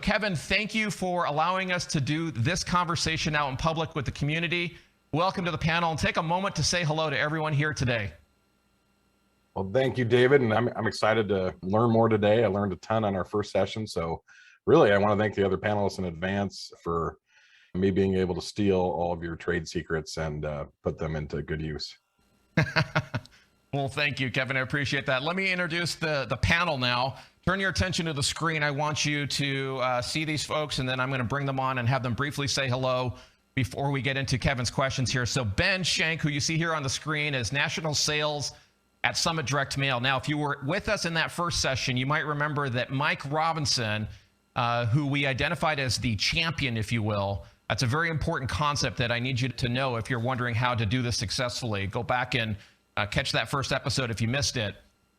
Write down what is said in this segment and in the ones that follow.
Kevin, thank you for allowing us to do this conversation out in public with the community. Welcome to the panel, and take a moment to say hello to everyone here today. Well, thank you, David, and I'm excited to learn more today. I learned a ton on our first session, so really I want to thank the other panelists in advance for me being able to steal all of your trade secrets and put them into good use. Well, thank you, Kevin. I appreciate that. Let me introduce the panel now. Turn your attention to the screen. I want you to see these folks, and then I'm going to bring them on and have them briefly say hello before we get into Kevin's questions here. So Ben Shenk, who you see here on the screen, is National Sales at Summit Direct Mail. Now, if you were with us in that first session, you might remember that Mike Robinson, who we identified as the champion, if you will, that's a very important concept that I need you to know if you're wondering how to do this successfully. Go back and catch that first episode if you missed it.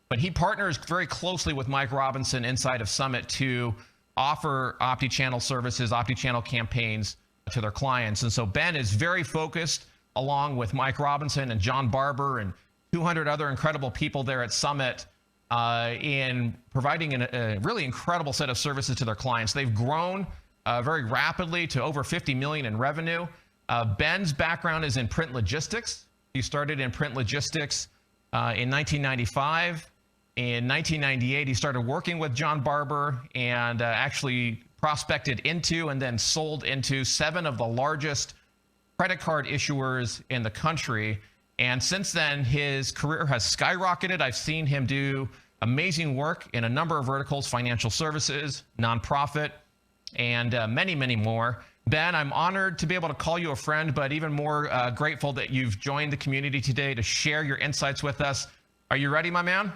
But he partners very closely with Mike Robinson inside of Summit to offer OptiChannel services, OptiChannel campaigns to their clients. And so Ben is very focused, along with Mike Robinson and John Barber and 200 other incredible people there at Summit, in providing a really incredible set of services to their clients. They've grown very rapidly to over 50 million in revenue. Ben's background is in print logistics. He started in print logistics in 1995. In 1998, he started working with John Barber and actually prospected into and then sold into 7 of the largest credit card issuers in the country. And since then, his career has skyrocketed. I've seen him do amazing work in a number of verticals: financial services, nonprofit, and many, many more. Ben, I'm honored to be able to call you a friend, but even more grateful that you've joined the community today to share your insights with us. Are you ready, my man?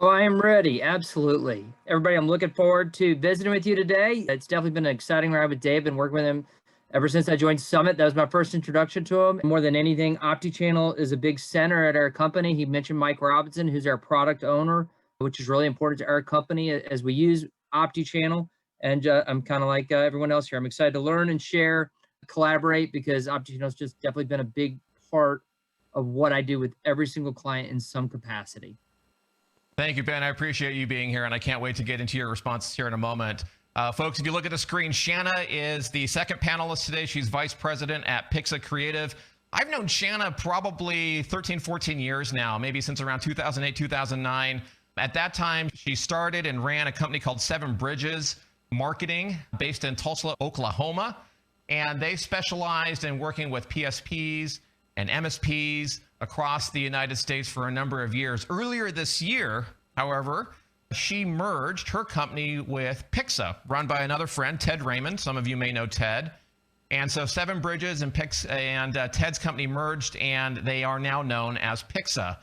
Oh, I am ready. Absolutely. Everybody, I'm looking forward to visiting with you today. It's definitely been an exciting ride with Dave. Been working with him ever since I joined Summit. That was my first introduction to him. More than anything, OptiChannel is a big center at our company. He mentioned Mike Robinson, who's our product owner, which is really important to our company as we use OptiChannel. And I'm kind of like everyone else here. I'm excited to learn and share, collaborate, because OptiChannel has just definitely been a big part of what I do with every single client in some capacity. Thank you, Ben. I appreciate you being here, and I can't wait to get into your responses here in a moment. Folks, if you look at the screen, Shanna is the second panelist today. She's vice president at Pixa Creative. I've known Shanna probably 13, 14 years now, maybe since around 2008, 2009. At that time, she started and ran a company called 7 Bridges Marketing based in Tulsa, Oklahoma. And they specialized in working with PSPs and MSPs across the United States for a number of years. Earlier this year, however, she merged her company with Pixa, run by another friend, Ted Raymond. Some of you may know Ted. And so 7 Bridges and Pixa and Ted's company merged, and they are now known as Pixa.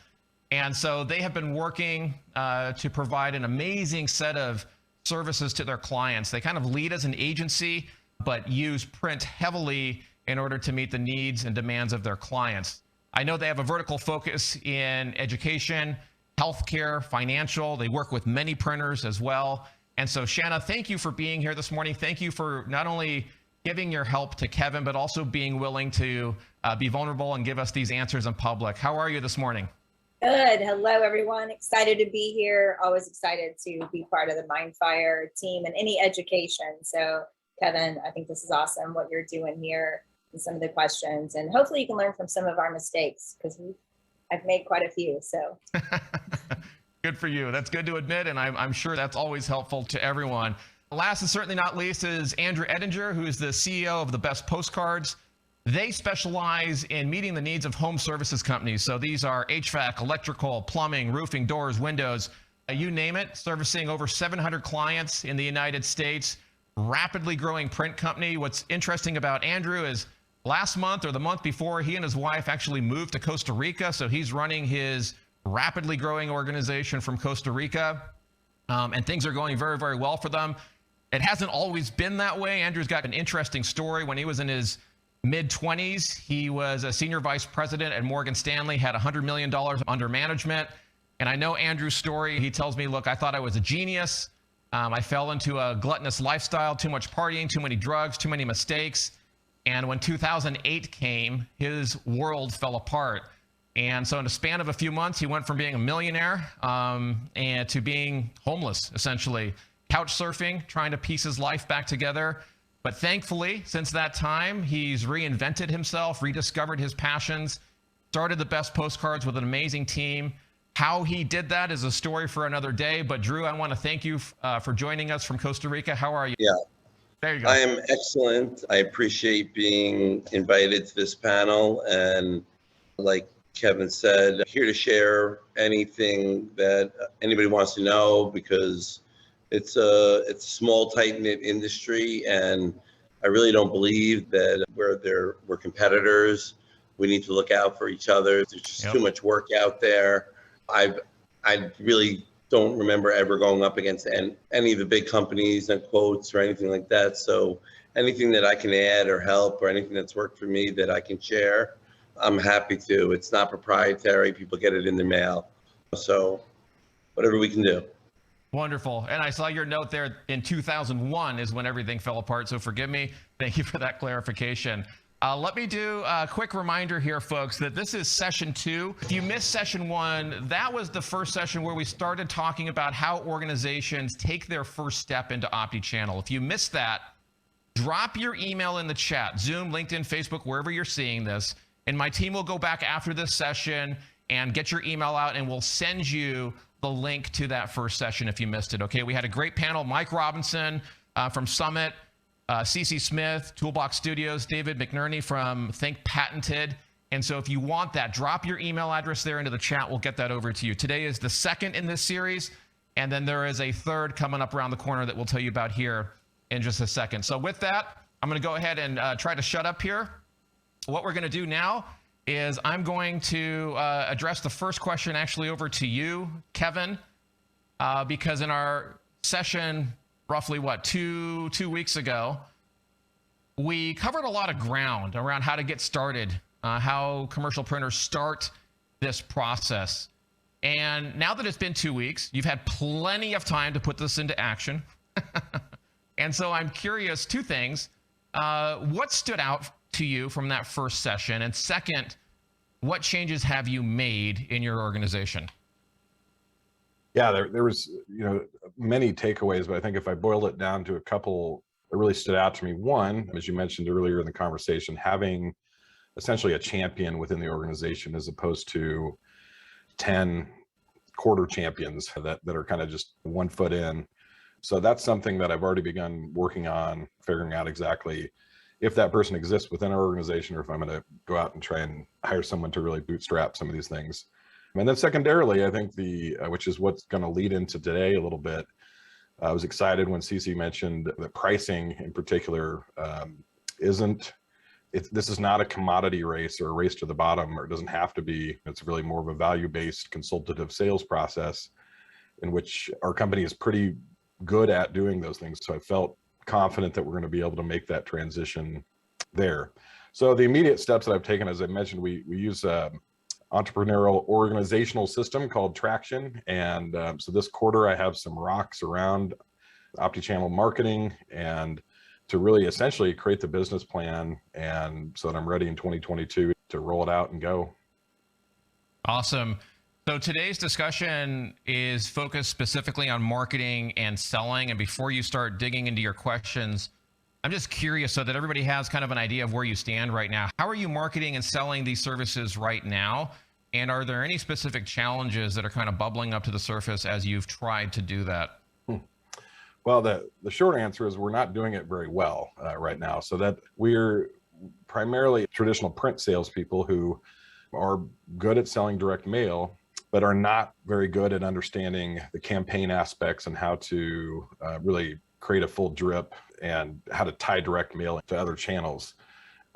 And so they have been working to provide an amazing set of services to their clients. They kind of lead as an agency, but use print heavily in order to meet the needs and demands of their clients. I know they have a vertical focus in education, healthcare, financial. They work with many printers as well. And so, Shanna, thank you for being here this morning. Thank you for not only giving your help to Kevin, but also being willing to be vulnerable and give us these answers in public. How are you this morning? Good. Hello, everyone. Excited to be here. Always excited to be part of the MindFire team and any education. So, Kevin, I think this is awesome what you're doing here and some of the questions. And hopefully you can learn from some of our mistakes, because I've made quite a few. So good for you. That's good to admit. And I'm sure that's always helpful to everyone. Last and certainly not least is Andrew Edinger, who is the CEO of the Best Postcards. They specialize in meeting the needs of home services companies. So these are HVAC, electrical, plumbing, roofing, doors, windows, you name it, servicing over 700 clients in the United States, rapidly growing print company. What's interesting about Andrew is last month or the month before, he and his wife actually moved to Costa Rica. So he's running his rapidly growing organization from Costa Rica. And things are going very, very well for them. It hasn't always been that way. Andrew's got an interesting story. When he was in his mid-20s, he was a senior vice president at Morgan Stanley, had $100 million under management. And I know Andrew's story. He tells me, look, I thought I was a genius. I fell into a gluttonous lifestyle, too much partying, too many drugs, too many mistakes. And when 2008 came, his world fell apart. And so in a span of a few months, he went from being a millionaire and to being homeless, essentially. couch surfing, trying to piece his life back together. But thankfully, since that time, he's reinvented himself, rediscovered his passions, started the best postcards with an amazing team. How he did that is a story for another day. But Drew, I want to thank you for joining us from Costa Rica. How are you? Yeah. There you go. I am excellent. I appreciate being invited to this panel. And like Kevin said, here to share anything that anybody wants to know, because it's a small, tight-knit industry. And I really don't believe that we're competitors. We need to look out for each other. There's just too much work out there. I really don't remember ever going up against any of the big companies and quotes or anything like that. So anything that I can add or help or anything that's worked for me that I can share, I'm happy to. It's not proprietary. People get it in the mail. So whatever we can do. Wonderful. And I saw your note there in 2001 is when everything fell apart. So forgive me. Thank you for that clarification. Let me do a quick reminder here, folks, that this is session 2. If you missed session 1, that was the first session where we started talking about how organizations take their first step into OptiChannel. If you missed that, drop your email in the chat, Zoom, LinkedIn, Facebook, wherever you're seeing this, and my team will go back after this session and get your email out, and we'll send you the link to that first session if you missed it. Okay, we had a great panel. Mike Robinson from Summit, CC Smith, Toolbox Studios, David McNerney from Think Patented. And so if you want that, drop your email address there into the chat. We'll get that over to you. Today is the second in this series, and then there is a third coming up around the corner that we'll tell you about here in just a second. So with that, I'm going to go ahead and try to shut up here. What we're going to do now is I'm going to address the first question actually over to you, Kevin, because in our session roughly, two weeks ago, we covered a lot of ground around how to get started, how commercial printers start this process. And now that it's been 2 weeks, you've had plenty of time to put this into action. And so I'm curious, two things. What stood out to you from that first session? And second, what changes have you made in your organization? Yeah, there was, many takeaways, but I think if I boiled it down to a couple that really stood out to me, one, as you mentioned earlier in the conversation, having essentially a champion within the organization as opposed to 10 quarter champions that are kind of just 1 foot in. So that's something that I've already begun working on, figuring out exactly if that person exists within our organization or if I'm going to go out and try and hire someone to really bootstrap some of these things. And then secondarily, I think which is what's going to lead into today a little bit. I was excited when CC mentioned that pricing in particular this is not a commodity race or a race to the bottom, or it doesn't have to be. It's really more of a value-based consultative sales process in which our company is pretty good at doing those things. So I felt confident that we're going to be able to make that transition there. So the immediate steps that I've taken, as I mentioned, we use entrepreneurial organizational system called Traction. And so this quarter I have some rocks around OptiChannel marketing and to really essentially create the business plan, and so that I'm ready in 2022 to roll it out and go. Awesome. So today's discussion is focused specifically on marketing and selling. And before you start digging into your questions, I'm just curious so that everybody has kind of an idea of where you stand right now. How are you marketing and selling these services right now? And are there any specific challenges that are kind of bubbling up to the surface as you've tried to do that? Well, the short answer is we're not doing it very well right now. So that we're primarily traditional print salespeople who are good at selling direct mail, but are not very good at understanding the campaign aspects and how to really create a full drip and how to tie direct mail to other channels.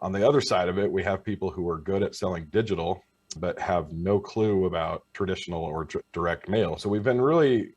On the other side of it, we have people who are good at selling digital, but have no clue about traditional or direct mail. So we've been really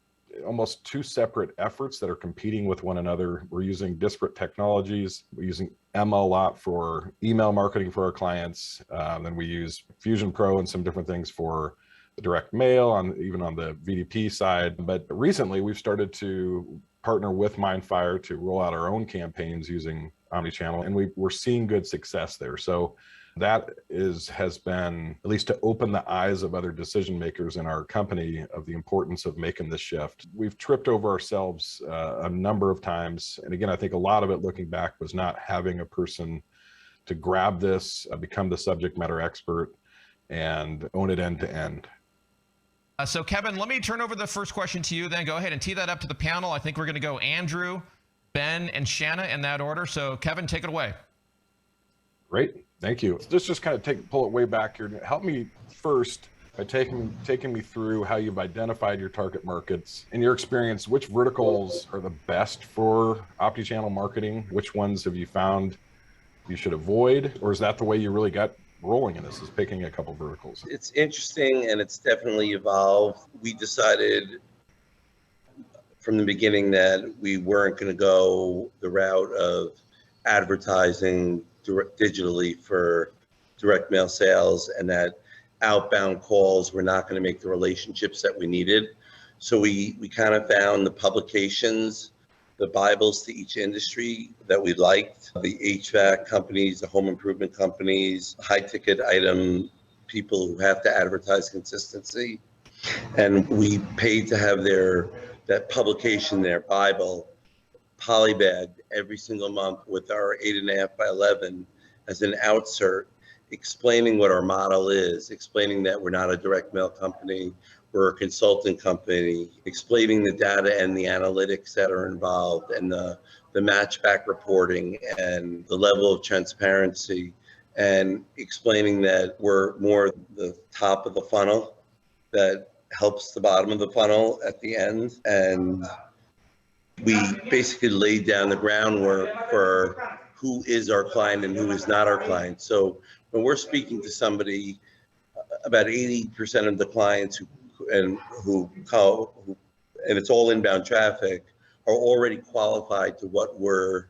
almost two separate efforts that are competing with one another. We're using disparate technologies. We're using Emma a lot for email marketing for our clients. Then we use Fusion Pro and some different things for the direct mail, even on the VDP side. But recently we've started to partner with MindFire to roll out our own campaigns using OmniChannel, and we're seeing good success there. So That has been, at least to open the eyes of other decision makers in our company, of the importance of making this shift. We've tripped over ourselves a number of times. And again, I think a lot of it, looking back, was not having a person to grab this, become the subject matter expert, and own it end to end. So Kevin, let me turn over the first question to you, then go ahead and tee that up to the panel. I think we're going to go Andrew, Ben, and Shanna in that order. So Kevin, take it away. Great. Thank you. Let's just kind of pull it way back here. Help me first by taking me through how you've identified your target markets. In your experience, which verticals are the best for OptiChannel marketing? Which ones have you found you should avoid? Or is that the way you really got rolling in this, is picking a couple verticals? It's interesting, and it's definitely evolved. We decided from the beginning that we weren't going to go the route of advertising digitally for direct mail sales, and that outbound calls were not going to make the relationships that we needed. So we kind of found the publications, the Bibles to each industry that we liked, the HVAC companies, the home improvement companies, high ticket item people who have to advertise consistency. And we paid to have that publication, their Bible, polybagged every single month with our 8.5 by 11 as an outsert, explaining what our model is, explaining that we're not a direct mail company, we're a consulting company, explaining the data and the analytics that are involved, and the matchback reporting and the level of transparency, and explaining that we're more the top of the funnel that helps the bottom of the funnel at the end. And we basically laid down the groundwork for who is our client and who is not our client. So when we're speaking to somebody, about 80% of the clients who call, and it's all inbound traffic, are already qualified to what we're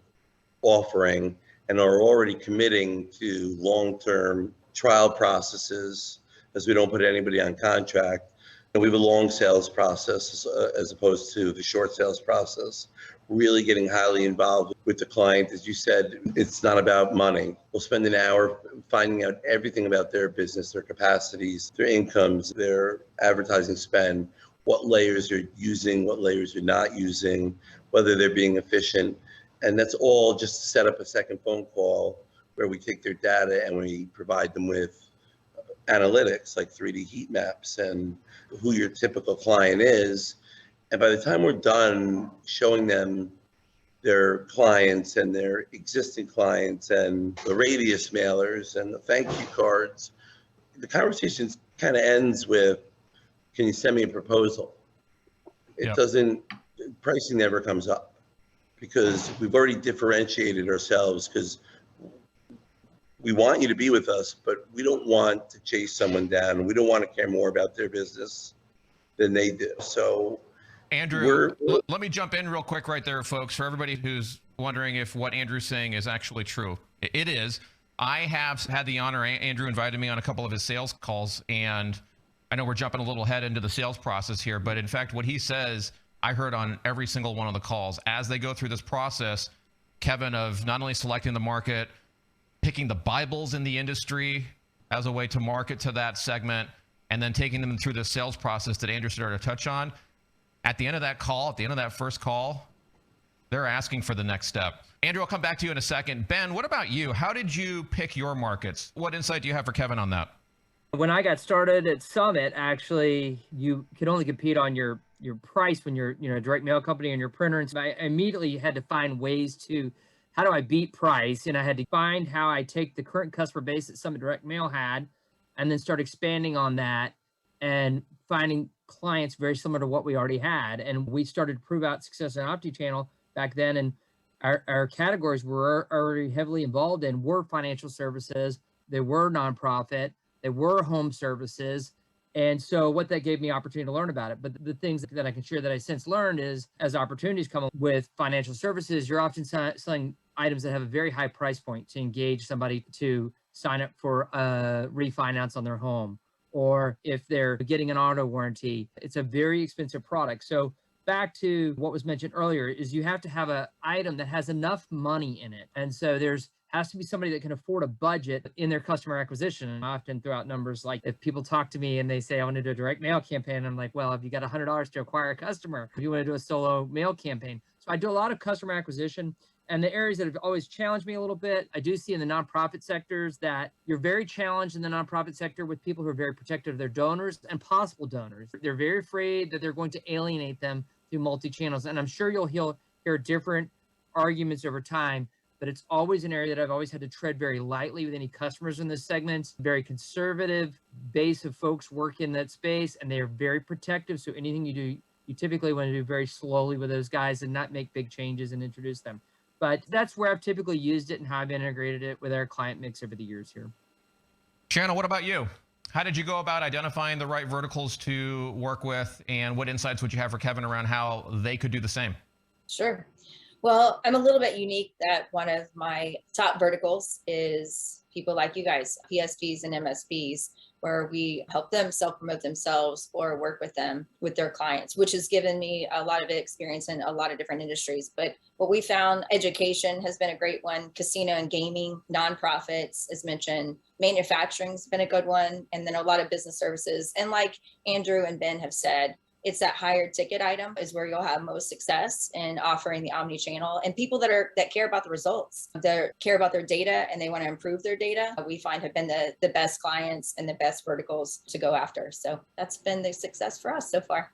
offering and are already committing to long-term trial processes, as we don't put anybody on contract. And we have a long sales process as opposed to the short sales process. Really getting highly involved with the client. As you said, it's not about money. We'll spend an hour finding out everything about their business, their capacities, their incomes, their advertising spend, what layers you're using, what layers you're not using, whether they're being efficient. And that's all just to set up a second phone call where we take their data and we provide them with analytics like 3D heat maps and who your typical client is. And by the time we're done showing them their clients and their existing clients and the radius mailers and the thank you cards, the conversation kind of ends with, can you send me a proposal? It doesn't, pricing never comes up because we've already differentiated ourselves, because we want you to be with us, but we don't want to chase someone down. We don't want to care more about their business than they do. So Andrew, let me jump in real quick right there, folks, for everybody who's wondering if what Andrew's saying is actually true. It is. I have had the honor, Andrew invited me on a couple of his sales calls, and I know we're jumping a little ahead into the sales process here, but in fact, what he says, I heard on every single one of the calls. As they go through this process, Kevin, of not only selecting the market, picking the Bibles in the industry as a way to market to that segment, and then taking them through the sales process that Andrew started to touch on. At the end of that call, at the end of that first call, they're asking for the next step. Andrew, I'll come back to you in a second. Ben, what about you? How did you pick your markets? What insight do you have for Kevin on that? When I got started at Summit, actually, you could only compete on your price when you're a direct mail company and your printer. And so I immediately had to find ways to, how do I beat price? And I had to find how I take the current customer base that Summit Direct Mail had and then start expanding on that and finding clients very similar to what we already had. And we started to prove out success on OptiChannel back then. And our categories were already heavily involved in were financial services, they were nonprofit, they were home services. And so what that gave me opportunity to learn about it. But the things that I can share that I since learned is, as opportunities come up with financial services, you're often selling items that have a very high price point to engage somebody to sign up for a refinance on their home. Or if they're getting an auto warranty, it's a very expensive product. So back to what was mentioned earlier is you have to have an item that has enough money in it. And so there's has to be somebody that can afford a budget in their customer acquisition. And I often throw out numbers like if people talk to me and they say, I want to do a direct mail campaign, I'm like, well, if you got $100 to acquire a customer, if you want to do a solo mail campaign. So I do a lot of customer acquisition. And the areas that have always challenged me a little bit, I do see in the nonprofit sectors that you're very challenged in the nonprofit sector with people who are very protective of their donors and possible donors. They're very afraid that they're going to alienate them through multi-channels. And I'm sure you'll hear different arguments over time, but it's always an area that I've always had to tread very lightly with any customers in this segment. Very conservative base of folks work in that space, and they are very protective. So anything you do, you typically want to do very slowly with those guys and not make big changes and introduce them. But that's where I've typically used it and how I've integrated it with our client mix over the years here. Shanna, what about you? How did you go about identifying the right verticals to work with, and what insights would you have for Kevin around how they could do the same? Sure. Well, I'm a little bit unique that one of my top verticals is people like you guys, PSPs and MSPs, where we help them self-promote themselves or work with them with their clients, which has given me a lot of experience in a lot of different industries. But what we found, education has been a great one, casino and gaming, nonprofits, as mentioned, manufacturing's been a good one, and then a lot of business services. And like Andrew and Ben have said, it's that higher ticket item is where you'll have most success in offering the omni-channel, and people that care about the results, that care about their data and they want to improve their data, we find have been the best clients and the best verticals to go after. So that's been the success for us so far.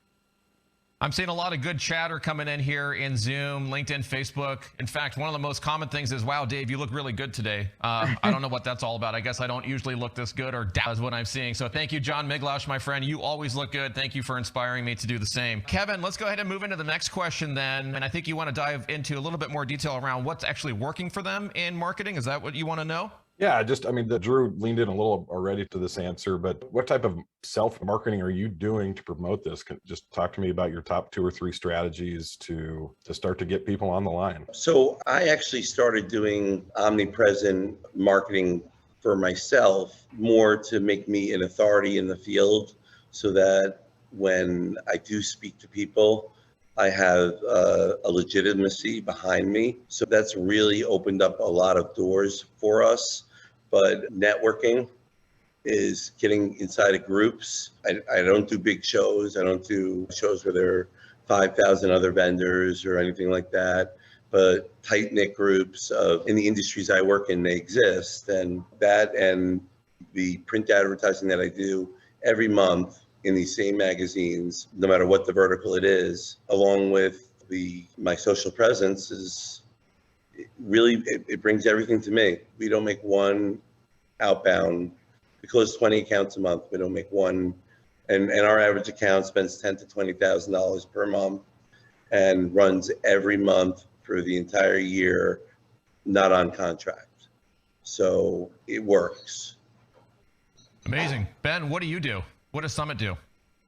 I'm seeing a lot of good chatter coming in here in Zoom, LinkedIn, Facebook. In fact, one of the most common things is, wow, Dave, you look really good today. I don't know what that's all about. I guess I don't usually look this good, or that is what I'm seeing. So thank you, John Miglausch, my friend. You always look good. Thank you for inspiring me to do the same. Kevin, let's go ahead and move into the next question then. And I think you want to dive into a little bit more detail around what's actually working for them in marketing. Is that what you want to know? Yeah, Drew leaned in a little already to this answer, but what type of self-marketing are you doing to promote this? Just talk to me about your top 2 or 3 strategies to start to get people on the line. So I actually started doing omnipresent marketing for myself, more to make me an authority in the field, so that when I do speak to people, I have a legitimacy behind me. So that's really opened up a lot of doors for us. But networking is getting inside of groups. I don't do big shows. I don't do shows where there are 5,000 other vendors or anything like that. But tight-knit groups in the industries I work in, they exist. And that and the print advertising that I do every month in these same magazines, no matter what the vertical it is, along with my social presence, is really, it brings everything to me. We don't make one outbound. We close 20 accounts a month. We don't make one, and our average account spends $10,000 to $20,000 per month and runs every month for the entire year, not on contract. So it works. Amazing. Ben, what do you do? What does Summit do?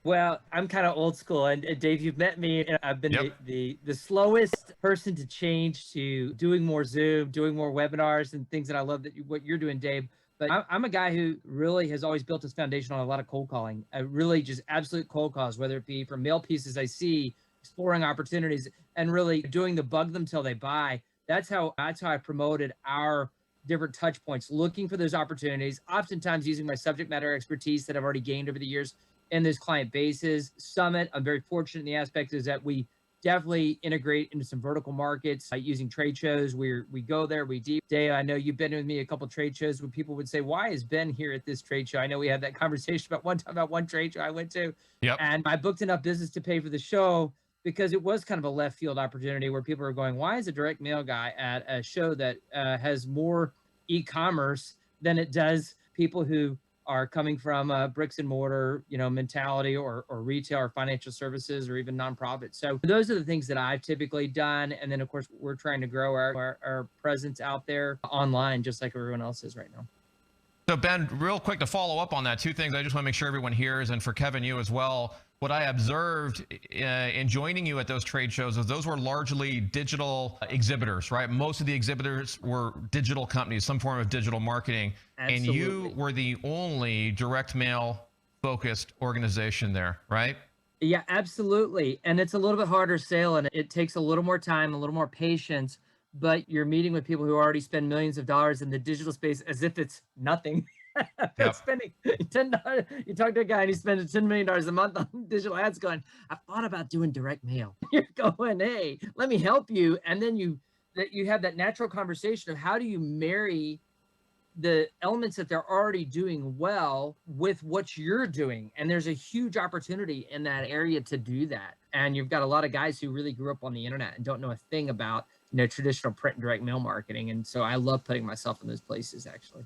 Well, I'm kind of old school, and Dave, you've met me, and I've been the slowest person to change to doing more Zoom, doing more webinars, and things that I love what you're doing, Dave. But I'm a guy who really has always built his foundation on a lot of cold calling. I really just absolute cold calls, whether it be from mail pieces I see, exploring opportunities, and really doing the bug them till they buy. That's how I promoted our different touch points, looking for those opportunities, oftentimes using my subject matter expertise that I've already gained over the years in those client bases. Summit, I'm very fortunate in the aspect is that we definitely integrate into some vertical markets using trade shows. We go there, we deep. Dave, I know you've been with me a couple trade shows where people would say, why is Ben here at this trade show? I know we had that conversation about one trade show I went to, and I booked enough business to pay for the show because it was kind of a left field opportunity where people are going, why is a direct mail guy at a show that has more e-commerce than it does people who are coming from a bricks and mortar, mentality or retail or financial services or even nonprofits. So those are the things that I've typically done. And then of course, we're trying to grow our presence out there online, just like everyone else is right now. So Ben, real quick to follow up on that, 2 things I just want to make sure everyone hears, and for Kevin, you as well. What I observed in joining you at those trade shows is those were largely digital exhibitors, right? Most of the exhibitors were digital companies, some form of digital marketing. Absolutely. And you were the only direct mail focused organization there, right? Yeah, absolutely. And it's a little bit harder sale, and it takes a little more time, a little more patience. but you're meeting with people who already spend millions of dollars in the digital space as if it's nothing. They're Yep. spending $10. You talk to a guy and he spends $10 million a month on digital ads going, I thought about doing direct mail. You're going, hey, let me help you. And then you have that natural conversation of how do you marry the elements that they're already doing well with what you're doing. And there's a huge opportunity in that area to do that. And you've got a lot of guys who really grew up on the internet and don't know a thing about, traditional print and direct mail marketing. And so I love putting myself in those places, actually.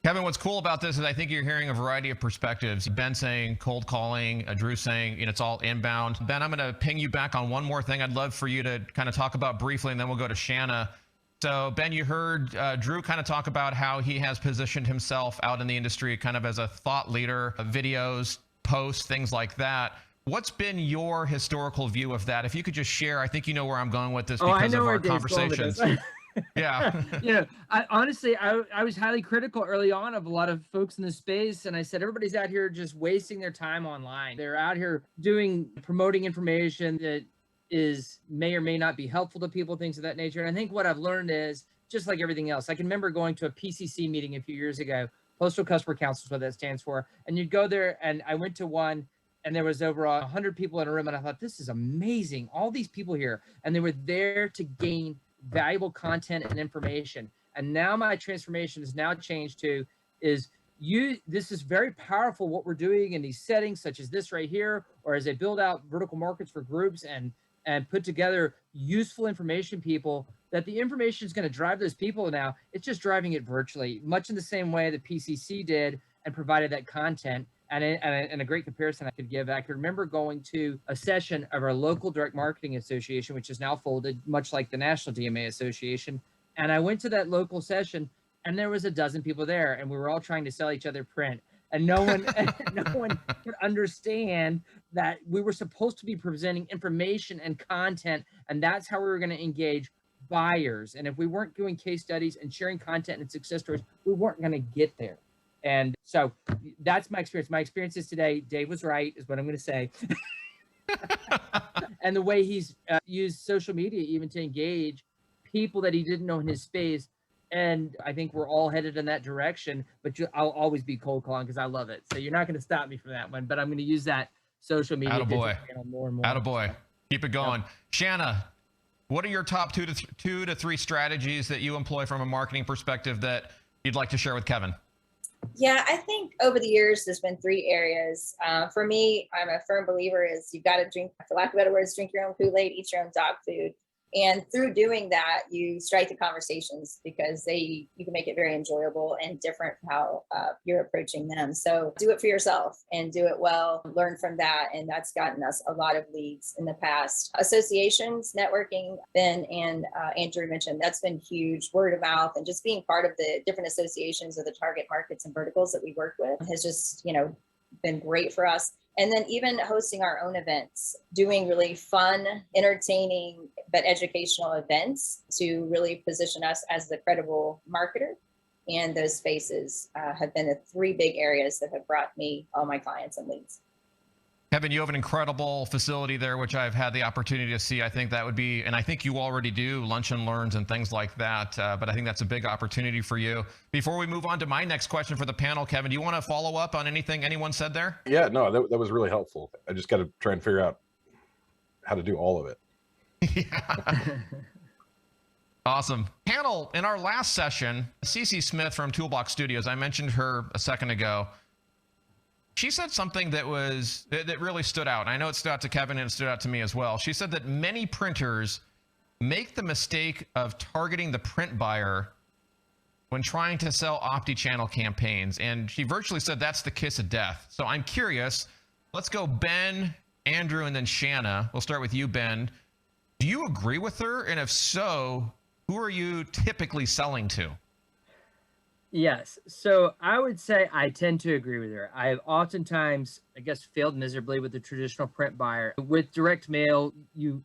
Kevin, what's cool about this is I think you're hearing a variety of perspectives. Ben saying cold calling, Drew saying it's all inbound. Ben, I'm going to ping you back on one more thing I'd love for you to kind of talk about briefly, and then we'll go to Shanna. So, Ben, you heard Drew kind of talk about how he has positioned himself out in the industry kind of as a thought leader, videos, posts, things like that. What's been your historical view of that? If you could just share, I think you know where I'm going with this because of our conversations. Yeah. Honestly, I was highly critical early on of a lot of folks in the space. And I said, everybody's out here just wasting their time online. They're out here promoting information that may or may not be helpful to people, things of that nature. And I think what I've learned is just like everything else. I can remember going to a PCC meeting a few years ago, Postal Customer Council is what that stands for. And you'd go there, and I went to one, and there was over 100 people in a room. And I thought, this is amazing. All these people here. And they were there to gain valuable content and information. And now my transformation has now changed to this is very powerful what we're doing in these settings, such as this right here, or as they build out vertical markets for groups and put together useful information, people, that the information is going to drive those people now. It's just driving it virtually, much in the same way the PCC did and provided that content. And a great comparison I could give, I could remember going to a session of our local direct marketing association, which is now folded, much like the National DMA Association. And I went to that local session, and there was a dozen people there, and we were all trying to sell each other print. And no one could understand that we were supposed to be presenting information and content, and that's how we were going to engage buyers. And if we weren't doing case studies and sharing content and success stories, we weren't going to get there. And so that's my experience. My experience is today, Dave was right, is what I'm going to say. And the way he's used social media even to engage people that he didn't know in his space. And I think we're all headed in that direction, but I'll always be cold calling because I love it. So you're not going to stop me from that one, but I'm going to use that social media Attaboy. channel more and more. Attaboy. Keep it going. Yeah. Shanna, what are your top two to three strategies that you employ from a marketing perspective that you'd like to share with Kevin? Yeah, I think over the years, there's been three areas. For me, I'm a firm believer is you've got to drink, for lack of better words, drink your own Kool-Aid, eat your own dog food. And through doing that, you strike the conversations because you can make it very enjoyable and different how you're approaching them. So do it for yourself and do it well, learn from that. And that's gotten us a lot of leads in the past. Associations, networking, Ben and Andrew mentioned, that's been huge. Word of mouth and just being part of the different associations of the target markets and verticals that we work with has just, been great for us. And then even hosting our own events, doing really fun, entertaining, but educational events to really position us as the credible marketer. And those spaces have been the three big areas that have brought me all my clients and leads. Kevin, you have an incredible facility there, which I've had the opportunity to see. I think that would be, and I think you already do lunch and learns and things like that. But I think that's a big opportunity for you. Before we move on to my next question for the panel, Kevin, do you want to follow up on anything anyone said there? Yeah, no, that was really helpful. I just got to try and figure out how to do all of it. Yeah. Awesome. Panel, in our last session, Cece Smith from Toolbox Studios, I mentioned her a second ago. She said something that really stood out. I know it stood out to Kevin and it stood out to me as well. She said that many printers make the mistake of targeting the print buyer when trying to sell OptiChannel campaigns. And she virtually said that's the kiss of death. So I'm curious, let's go Ben, Andrew, and then Shanna. We'll start with you, Ben. Do you agree with her? And if so, who are you typically selling to? Yes. So I would say I tend to agree with her. I have oftentimes, I guess, failed miserably with the traditional print buyer. With direct mail,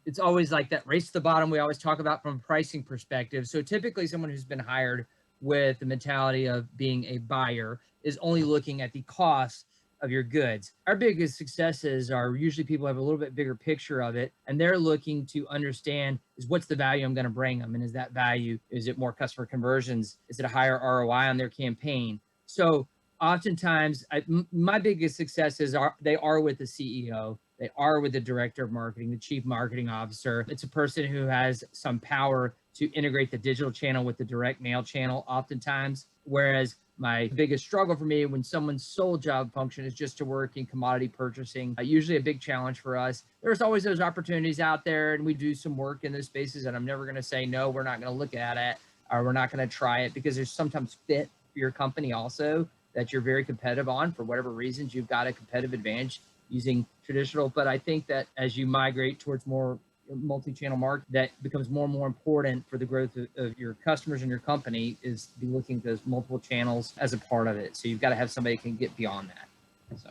it's always like that race to the bottom we always talk about from a pricing perspective. So typically someone who's been hired with the mentality of being a buyer is only looking at the cost of your goods. Our biggest successes are usually people have a little bit bigger picture of it, and they're looking to understand is what's the value I'm going to bring them, and is that value, is it more customer conversions, is it a higher ROI on their campaign? So oftentimes my biggest successes are with the CEO, they are with the director of marketing, the chief marketing officer. It's a person who has some power to integrate the digital channel with the direct mail channel oftentimes. Whereas my biggest struggle for me when someone's sole job function is just to work in commodity purchasing, usually a big challenge for us. There's always those opportunities out there, and we do some work in those spaces, and I'm never going to say, no, we're not going to look at it, or we're not going to try it, because there's sometimes fit for your company also that you're very competitive on. For whatever reasons, you've got a competitive advantage using traditional. But I think that as you migrate towards more multi-channel market, that becomes more and more important for the growth of your customers and your company, is to be looking at those multiple channels as a part of it. So you've got to have somebody who can get beyond that. So.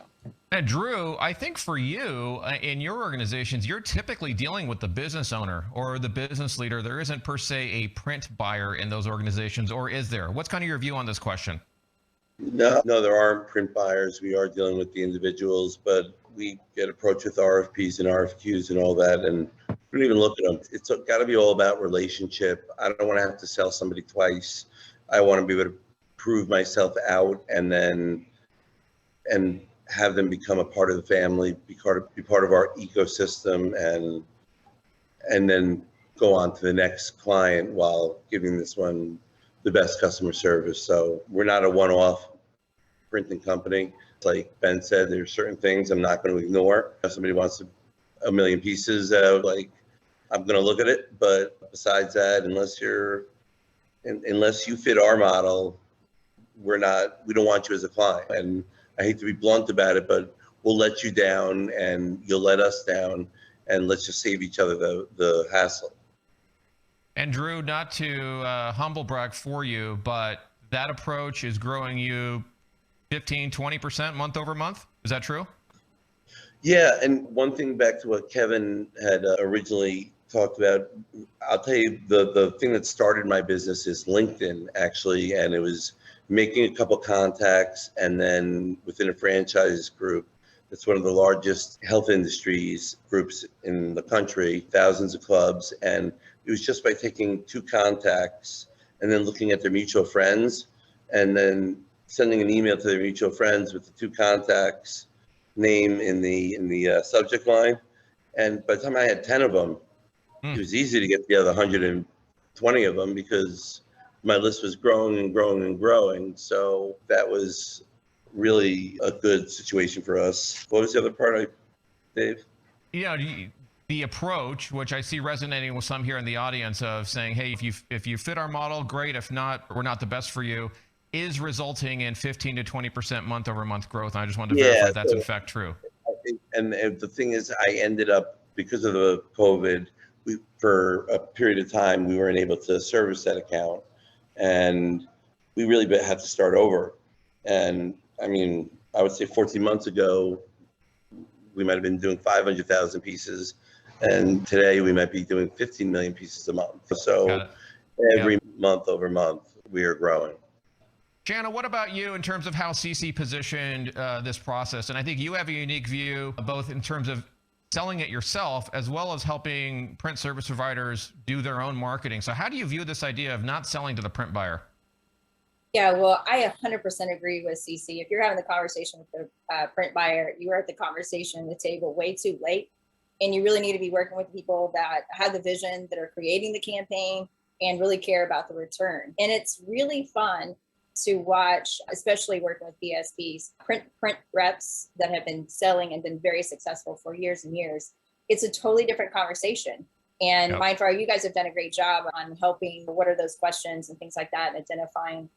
And Drew, I think for you in your organizations, you're typically dealing with the business owner or the business leader. There isn't per se a print buyer in those organizations, or is there? What's kind of your view on this question? No, there aren't print buyers. We are dealing with the individuals, but we get approached with RFPs and RFQs and all that, and we don't even look at them. It's got to be all about relationship. I don't want to have to sell somebody twice. I want to be able to prove myself out, and then have them become a part of the family, be part of our ecosystem, and then go on to the next client while giving this one the best customer service. So we're not a one-off printing company. Like Ben said, there's certain things I'm not going to ignore. If somebody wants a million pieces, like I'm going to look at it. But besides that, unless you fit our model, we don't want you as a client. And I hate to be blunt about it, but we'll let you down and you'll let us down, and let's just save each other the hassle. And Drew, not to humble brag for you, but that approach is growing you 15, 20% month over month. Is that true? Yeah, and one thing back to what Kevin had originally talked about, I'll tell you the thing that started my business is LinkedIn, actually, and it was making a couple contacts, and then within a franchise group, it's one of the largest health industries groups in the country, thousands of clubs, and it was just by taking two contacts and then looking at their mutual friends, and then sending an email to their mutual friends with the two contacts name in the subject line. And by the time I had 10 of them, it was easy to get the other 120 of them, because my list was growing and growing and growing. So that was really a good situation for us. What was the other part, Dave? Yeah, the approach, which I see resonating with some here in the audience, of saying, hey, if you fit our model, great. If not, we're not the best for you, is resulting in 15 to 20% month over month growth. And I just wanted to verify if that's in fact true. And the thing is, I ended up, because of the COVID, for a period of time, we weren't able to service that account, and we really had to start over. And I mean, I would say 14 months ago, we might have been doing 500,000 pieces, and today we might be doing 15 million pieces a month. So every month over month, we are growing. Shanna, what about you in terms of how CC positioned this process? And I think you have a unique view, both in terms of selling it yourself, as well as helping print service providers do their own marketing. So how do you view this idea of not selling to the print buyer? Yeah, well, I 100% agree with CC. If you're having the conversation with the print buyer, you are at the conversation at the table way too late. And you really need to be working with people that have the vision, that are creating the campaign, and really care about the return. And it's really fun to watch, especially working with BSPs, print reps that have been selling and been very successful for years and years. It's a totally different conversation. And MindFire, you guys have done a great job on helping. What are those questions and things like that, and identifying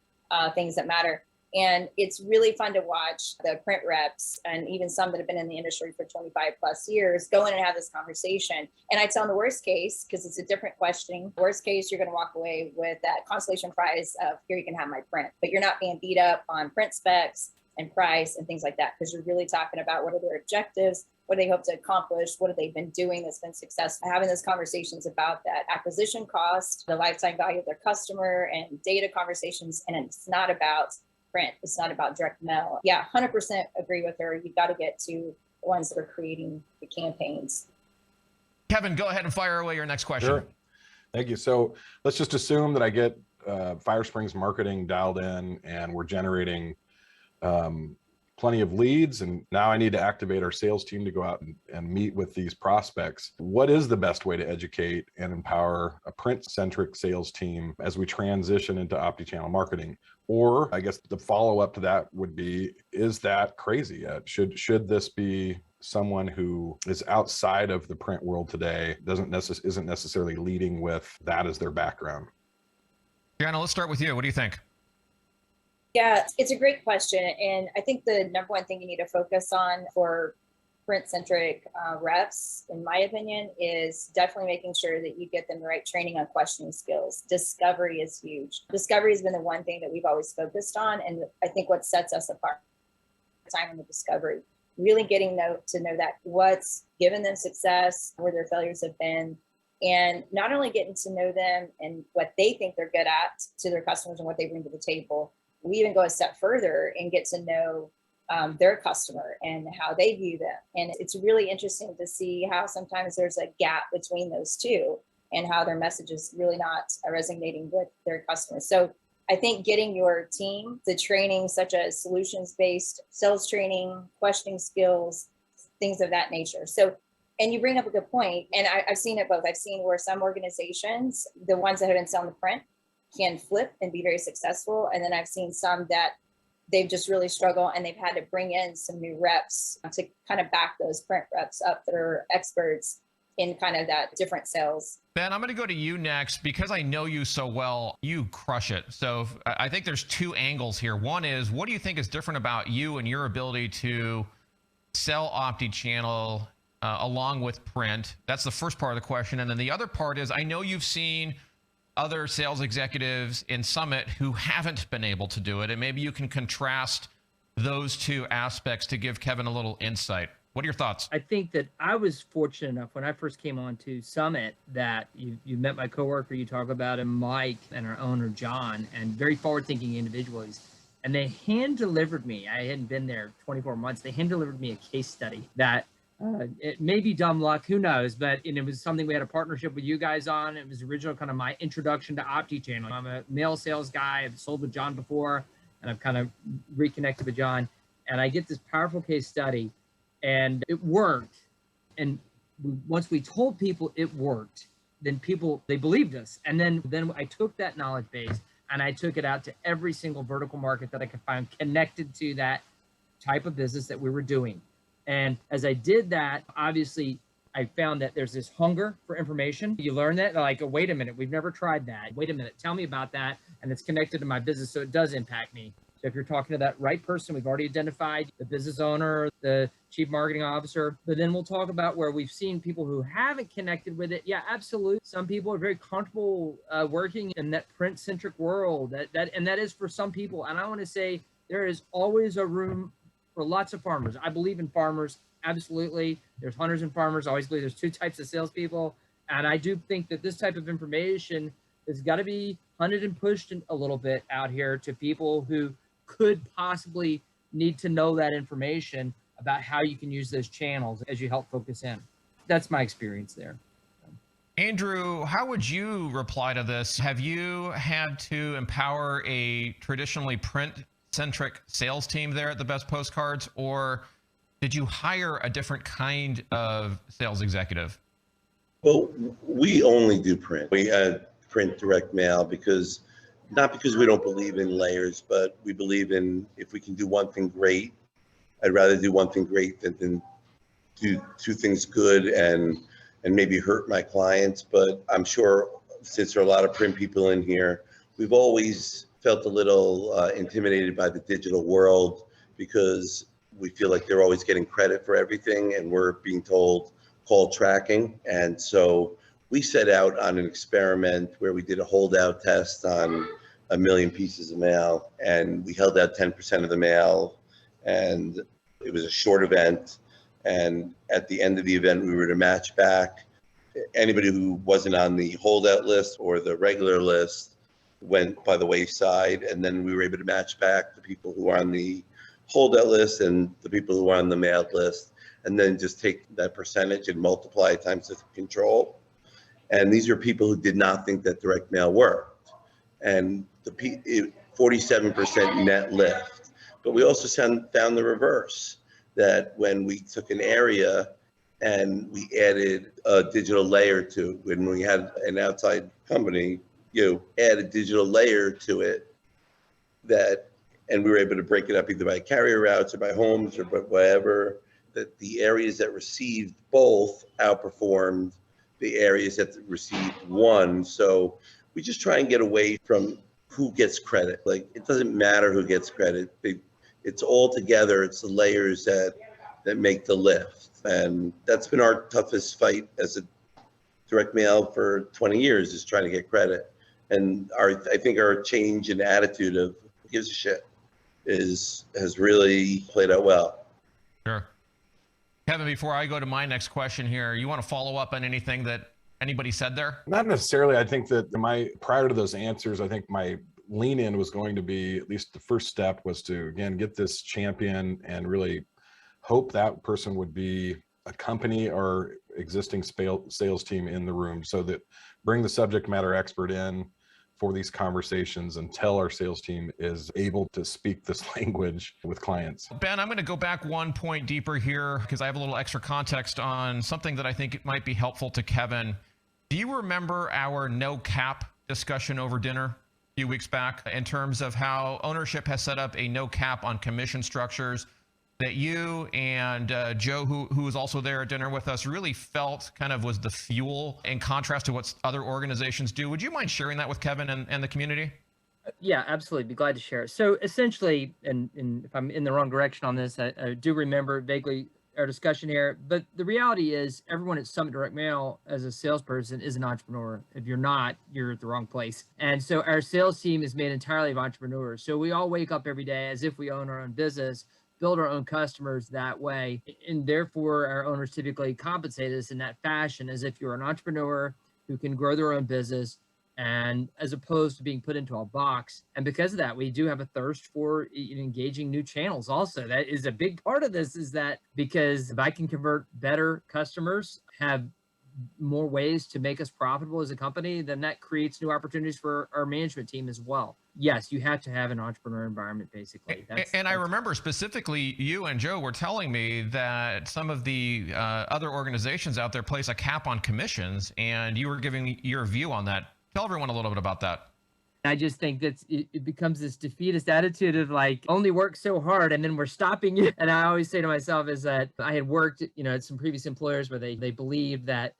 things that matter. And it's really fun to watch the print reps, and even some that have been in the industry for 25 plus years, go in and have this conversation. And I tell them the worst case, because it's a different question. Worst case, you're going to walk away with that consolation prize of, here, you can have my print, but you're not being beat up on print specs and price and things like that, because you're really talking about what are their objectives, what do they hope to accomplish, what have they been doing that's been successful. Having those conversations about that acquisition cost, the lifetime value of their customer, and data conversations. And it's not about print. It's not about direct mail. Yeah, 100% agree with her. You've got to get to the ones that are creating the campaigns. Kevin, go ahead and fire away your next question. Sure. Thank you. So let's just assume that I get Firespring's marketing dialed in and we're generating plenty of leads. And now I need to activate our sales team to go out and meet with these prospects. What is the best way to educate and empower a print-centric sales team as we transition into OptiChannel marketing? Or I guess the follow-up to that would be, is that crazy? Should this be someone who is outside of the print world today, isn't necessarily leading with that as their background? Shanna, let's start with you. What do you think? Yeah, it's a great question. And I think the number one thing you need to focus on for print-centric reps, in my opinion, is definitely making sure that you get them the right training on questioning skills. Discovery is huge. Discovery has been the one thing that we've always focused on. And I think what sets us apart time in the discovery, really getting to know that what's given them success, where their failures have been, and not only getting to know them and what they think they're good at to their customers and what they bring to the table. We even go a step further and get to know their customer and how they view them. And it's really interesting to see how sometimes there's a gap between those two and how their message is really not resonating with their customers. So I think getting your team the training such as solutions-based sales training, questioning skills, things of that nature. So, and you bring up a good point, and I've seen it both. I've seen where some organizations, the ones that have been selling the print, can flip and be very successful. And then I've seen some that they've just really struggled and they've had to bring in some new reps to kind of back those print reps up that are experts in kind of that different sales. Ben, I'm going to go to you next because I know you so well. You crush it. So I think there's two angles here. One is, what do you think is different about you and your ability to sell OptiChannel along with print? That's the first part of the question. And then the other part is, I know you've seen other sales executives in Summit who haven't been able to do it. And maybe you can contrast those two aspects to give Kevin a little insight. What are your thoughts? I think that I was fortunate enough when I first came on to Summit that you met my coworker, you talk about him, Mike, and our owner, John, and very forward-thinking individuals. And they hand-delivered me, I hadn't been there 24 months, they hand-delivered me a case study that it may be dumb luck, who knows, but it was something we had a partnership with you guys on. It was original kind of my introduction to OptiChannel. I'm a mail sales guy. I've sold with John before, and I've kind of reconnected with John. And I get this powerful case study, and it worked. And once we told people it worked, then people, they believed us. And then I took that knowledge base and I took it out to every single vertical market that I could find connected to that type of business that we were doing. And as I did that, obviously, I found that there's this hunger for information. You learn that, like, oh, wait a minute, we've never tried that. Wait a minute, tell me about that. And it's connected to my business, so it does impact me. So if you're talking to that right person, we've already identified the business owner, the chief marketing officer, but then we'll talk about where we've seen people who haven't connected with it. Yeah, absolutely. Some people are very comfortable working in that print-centric world. And that is for some people. And I want to say there is always a room for lots of farmers. I believe in farmers, absolutely. There's hunters and farmers. I always believe there's two types of salespeople. And I do think that this type of information has got to be hunted and pushed a little bit out here to people who could possibly need to know that information about how you can use those channels as you help focus in. That's my experience there. Andrew, how would you reply to this? Have you had to empower a traditionally print-centric sales team there at the Best Postcards, or did you hire a different kind of sales executive? Well, we only do print. We print direct mail not because we don't believe in layers, but we believe in, if we can do one thing great, I'd rather do one thing great than do two things good and maybe hurt my clients. But I'm sure, since there are a lot of print people in here, we've always felt a little intimidated by the digital world because we feel like they're always getting credit for everything and we're being told call tracking. And so we set out on an experiment where we did a holdout test on 1 million pieces of mail, and we held out 10% of the mail, and it was a short event. And at the end of the event, we were to match back anybody who wasn't on the holdout list or the regular list. went by the wayside. And then we were able to match back the people who are on the holdout list and the people who are on the mailed list, and then just take that percentage and multiply it times the control. And these are people who did not think that direct mail worked. And 47% net lift. But we also found the reverse, that when we took an area and we added a digital layer to, when we had an outside company, add a digital layer to it, and we were able to break it up either by carrier routes or by homes or by whatever, that the areas that received both outperformed the areas that received one. So we just try and get away from who gets credit. Like, it doesn't matter who gets credit. It's all together. It's the layers that make the lift. And that's been our toughest fight as a direct mail for 20 years, is trying to get credit. And I think our change in attitude of who gives a shit has really played out well. Sure. Kevin, before I go to my next question here, you want to follow up on anything that anybody said there? Not necessarily. I think that prior to those answers, I think my lean in was going to be, at least the first step was to, again, get this champion and really hope that person would be a company or existing sales team in the room, so that bring the subject matter expert in for these conversations until our sales team is able to speak this language with clients. Ben, I'm going to go back one point deeper here because I have a little extra context on something that I think might be helpful to Kevin. Do you remember our no cap discussion over dinner a few weeks back in terms of how ownership has set up a no cap on commission structures that you and Joe, who was also there at dinner with us, really felt kind of was the fuel in contrast to what other organizations do? Would you mind sharing that with Kevin and the community? Yeah, absolutely. Be glad to share. So essentially, and if I'm in the wrong direction on this, I do remember vaguely our discussion here, but the reality is everyone at Summit Direct Mail as a salesperson is an entrepreneur. If you're not, you're at the wrong place. And so our sales team is made entirely of entrepreneurs. So we all wake up every day as if we own our own business, build our own customers that way. And therefore, our owners typically compensate us in that fashion, as if you're an entrepreneur who can grow their own business, and as opposed to being put into a box. And because of that, we do have a thirst for engaging new channels. Also, that is a big part of this, is that because if I can convert better customers, have more ways to make us profitable as a company, then that creates new opportunities for our management team as well. Yes, you have to have an entrepreneur environment, basically. And I remember specifically you and Joe were telling me that some of the other organizations out there place a cap on commissions, and you were giving your view on that. Tell everyone a little bit about that. I just think that it becomes this defeatist attitude of like, only work so hard and then we're stopping you. And I always say to myself is that I had worked, at some previous employers where they believed that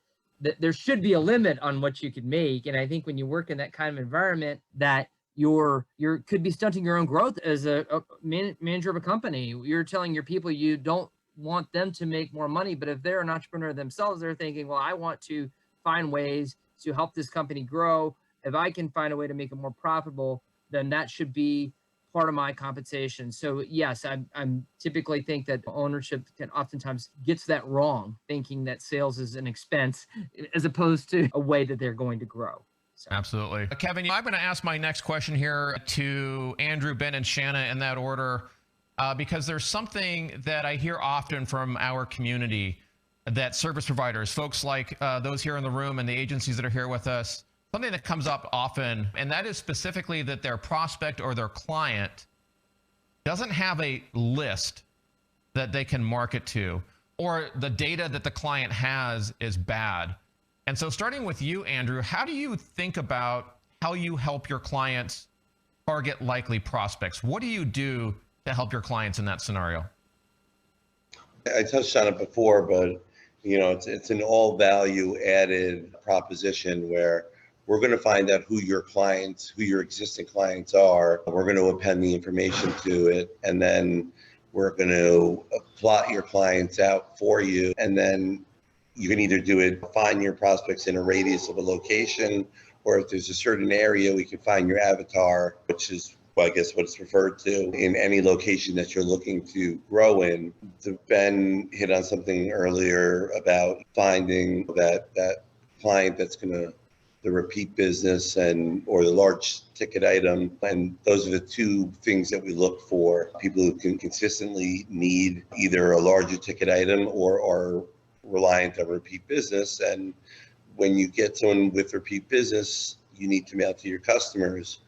there should be a limit on what you could make. And I think when you work in that kind of environment, that you're could be stunting your own growth as a manager of a company. You're telling your people you don't want them to make more money, but if they're an entrepreneur themselves, they're thinking, well, I want to find ways to help this company grow. If I can find a way to make it more profitable, then that should be part of my compensation. So yes, I'm typically think that ownership can oftentimes gets that wrong, thinking that sales is an expense as opposed to a way that they're going to grow. So. Absolutely. Kevin, I'm going to ask my next question here to Andrew, Ben, and Shanna in that order, because there's something that I hear often from our community, that service providers, folks like those here in the room and the agencies that are here with us, something that comes up often, and that is specifically that their prospect or their client doesn't have a list that they can market to, or the data that the client has is bad. And so starting with you, Andrew, how do you think about how you help your clients target likely prospects? What do you do to help your clients in that scenario? I touched on it before, but it's an all value added proposition where we're going to find out who your existing clients are. We're going to append the information to it, and then we're going to plot your clients out for you. And then you can either do it, find your prospects in a radius of a location, or if there's a certain area, we can find your avatar, which is, I guess, what it's referred to in any location that you're looking to grow in. Ben hit on something earlier about finding that client that's going to the repeat business or the large ticket item. And those are the two things that we look for. People who can consistently need either a larger ticket item or are reliant on repeat business. And when you get someone with repeat business, you need to mail to your customers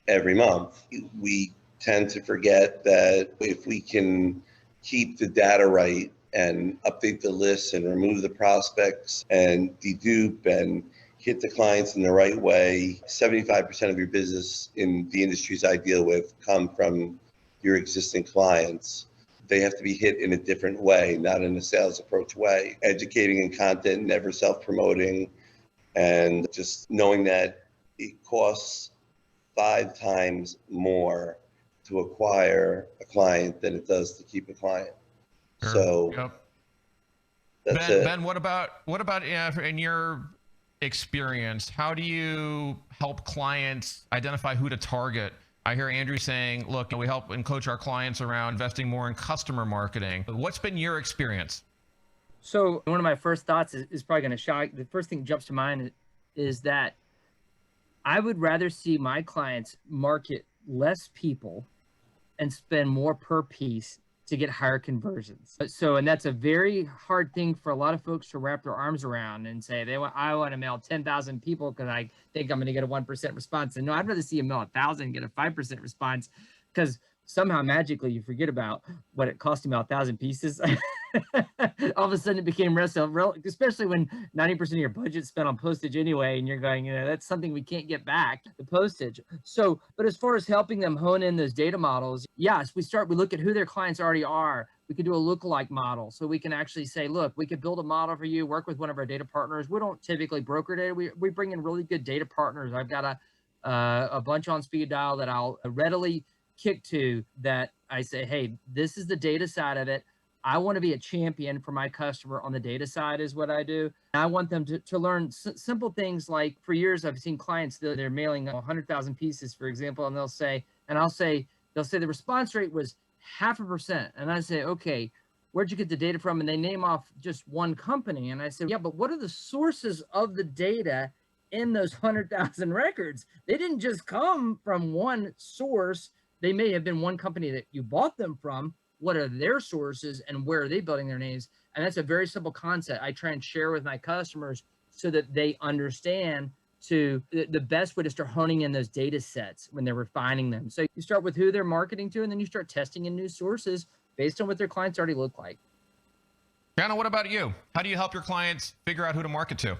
every month. We tend to forget that if we can keep the data right and update the lists and remove the prospects and dedupe and hit the clients in the right way, 75% of your business in the industries I deal with come from your existing clients. They have to be hit in a different way, not in a sales approach way. Educating in content, never self-promoting, and just knowing that it costs 5 times more to acquire a client than it does to keep a client. Sure. So Yep. that's Ben, it. Ben, what about in your experience, how do you help clients identify who to target? I hear Andrew saying, look, we help and coach our clients around investing more in customer marketing. What's been your experience? So one of my first thoughts is probably going to shock. The first thing that jumps to mind is that I would rather see my clients market less people and spend more per piece to get higher conversions. So, and that's a very hard thing for a lot of folks to wrap their arms around and say, I want to mail 10,000 people because I think I'm going to get a 1% response. And no, I'd rather see you mail 1,000 and get a 5% response, because somehow magically you forget about what it cost to mail 1,000 pieces. All of a sudden it became especially when 90% of your budget's spent on postage anyway, and you're going, that's something we can't get back, the postage. So, but as far as helping them hone in those data models, yes, we look at who their clients already are. We could do a lookalike model. So we can actually say, look, we could build a model for you, work with one of our data partners. We don't typically broker data. We bring in really good data partners. I've got a bunch on speed dial that I'll readily kick to, that I say, hey, this is the data side of it. I want to be a champion for my customer on the data side is what I do. I want them to learn simple things. Like for years, I've seen clients that they're mailing 100,000 pieces, for example, and they'll say the response rate was 0.5%. And I say, okay, where'd you get the data from? And they name off just one company. And I say, yeah, but what are the sources of the data in those 100,000 records? They didn't just come from one source. They may have been one company that you bought them from. What are their sources and where are they building their names? And that's a very simple concept I try and share with my customers so that they understand the best way to start honing in those data sets when they're refining them. So you start with who they're marketing to, and then you start testing in new sources based on what their clients already look like. Shanna, what about you? How do you help your clients figure out who to market to?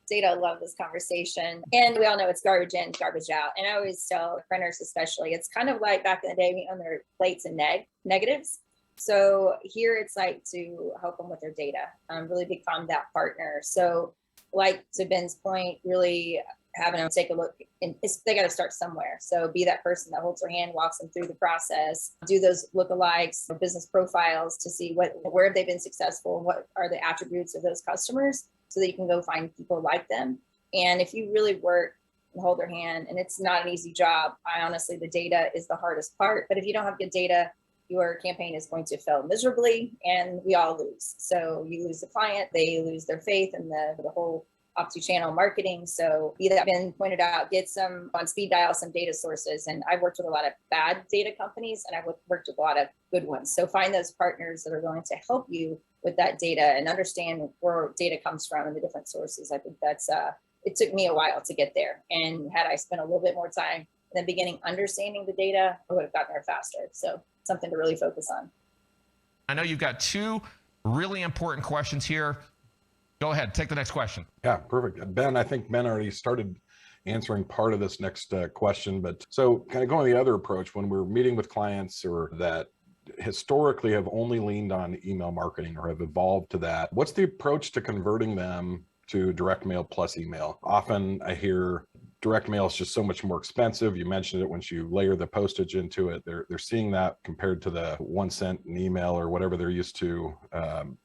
Data, I love this conversation. And we all know it's garbage in, garbage out. And I always tell printers especially, it's kind of like back in the day on their plates and negatives. So here it's like to help them with their data. I'm really big fan of that partner. So like to Ben's point, really having them take a look, and they got to start somewhere. So be that person that holds their hand, walks them through the process, do those lookalikes or business profiles to see where have they been successful, what are the attributes of those customers, so that you can go find people like them. And if you really work and hold their hand, and it's not an easy job, honestly, the data is the hardest part. But if you don't have good data, your campaign is going to fail miserably, and we all lose. So you lose the client, they lose their faith in the whole OptiChannel marketing. So be that Ben pointed out, get some on speed dial, some data sources. And I've worked with a lot of bad data companies, and I've worked with a lot of good ones. So find those partners that are going to help you with that data and understand where data comes from and the different sources. I think that's, it took me a while to get there. And had I spent a little bit more time in the beginning understanding the data, I would have gotten there faster. So something to really focus on. I know you've got 2 really important questions here. Go ahead, take the next question. Yeah, perfect. Ben, I think Ben already started answering part of this next question, but so kind of going the other approach when we're meeting with clients or that historically have only leaned on email marketing or have evolved to that, what's the approach to converting them to direct mail plus email? Often I hear direct mail is just so much more expensive. You mentioned it, once you layer the postage into it, they're seeing that compared to the 1 cent an email or whatever they're used to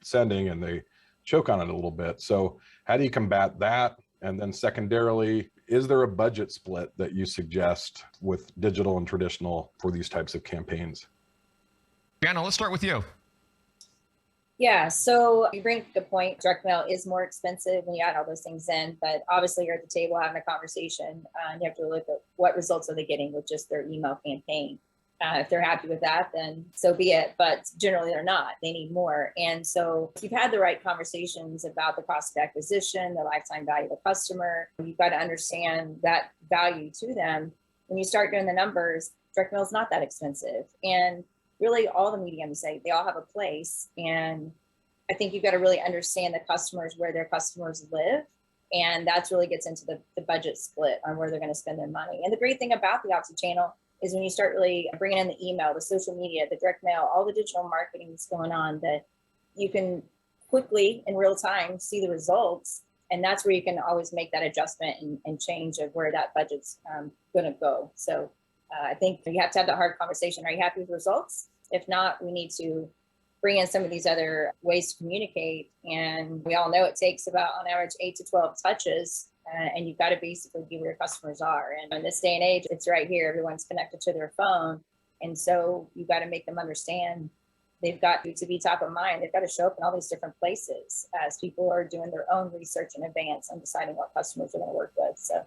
sending, and they choke on it a little bit. So how do you combat that? And then secondarily, is there a budget split that you suggest with digital and traditional for these types of campaigns? Shanna, let's start with you. Yeah, so you bring up a good point. Direct mail is more expensive when you add all those things in, but obviously you're at the table having a conversation, and you have to look at what results are they getting with just their email campaign. If they're happy with that, then so be it. But generally, they're not. They need more. And so, if you've had the right conversations about the cost of acquisition, the lifetime value of the customer, you've got to understand that value to them. When you start doing the numbers, direct mail is not that expensive. And really, all the mediums, they all have a place. And I think you've got to really understand the customers, where their customers live. And that's really gets into the budget split on where they're going to spend their money. And the great thing about the OptiChannel is when you start really bringing in the email, the social media, the direct mail, all the digital marketing that's going on, that you can quickly in real time see the results. And that's where you can always make that adjustment and change of where that budget's going to go. So I think you have to have that hard conversation. Are you happy with the results? If not, we need to bring in some of these other ways to communicate. And we all know it takes about on average 8 to 12 touches. And you've got to basically be where your customers are. And in this day and age, it's right here. Everyone's connected to their phone. And so you've got to make them understand they've got to be top of mind. They've got to show up in all these different places as people are doing their own research in advance and deciding what customers they're going to work with. So,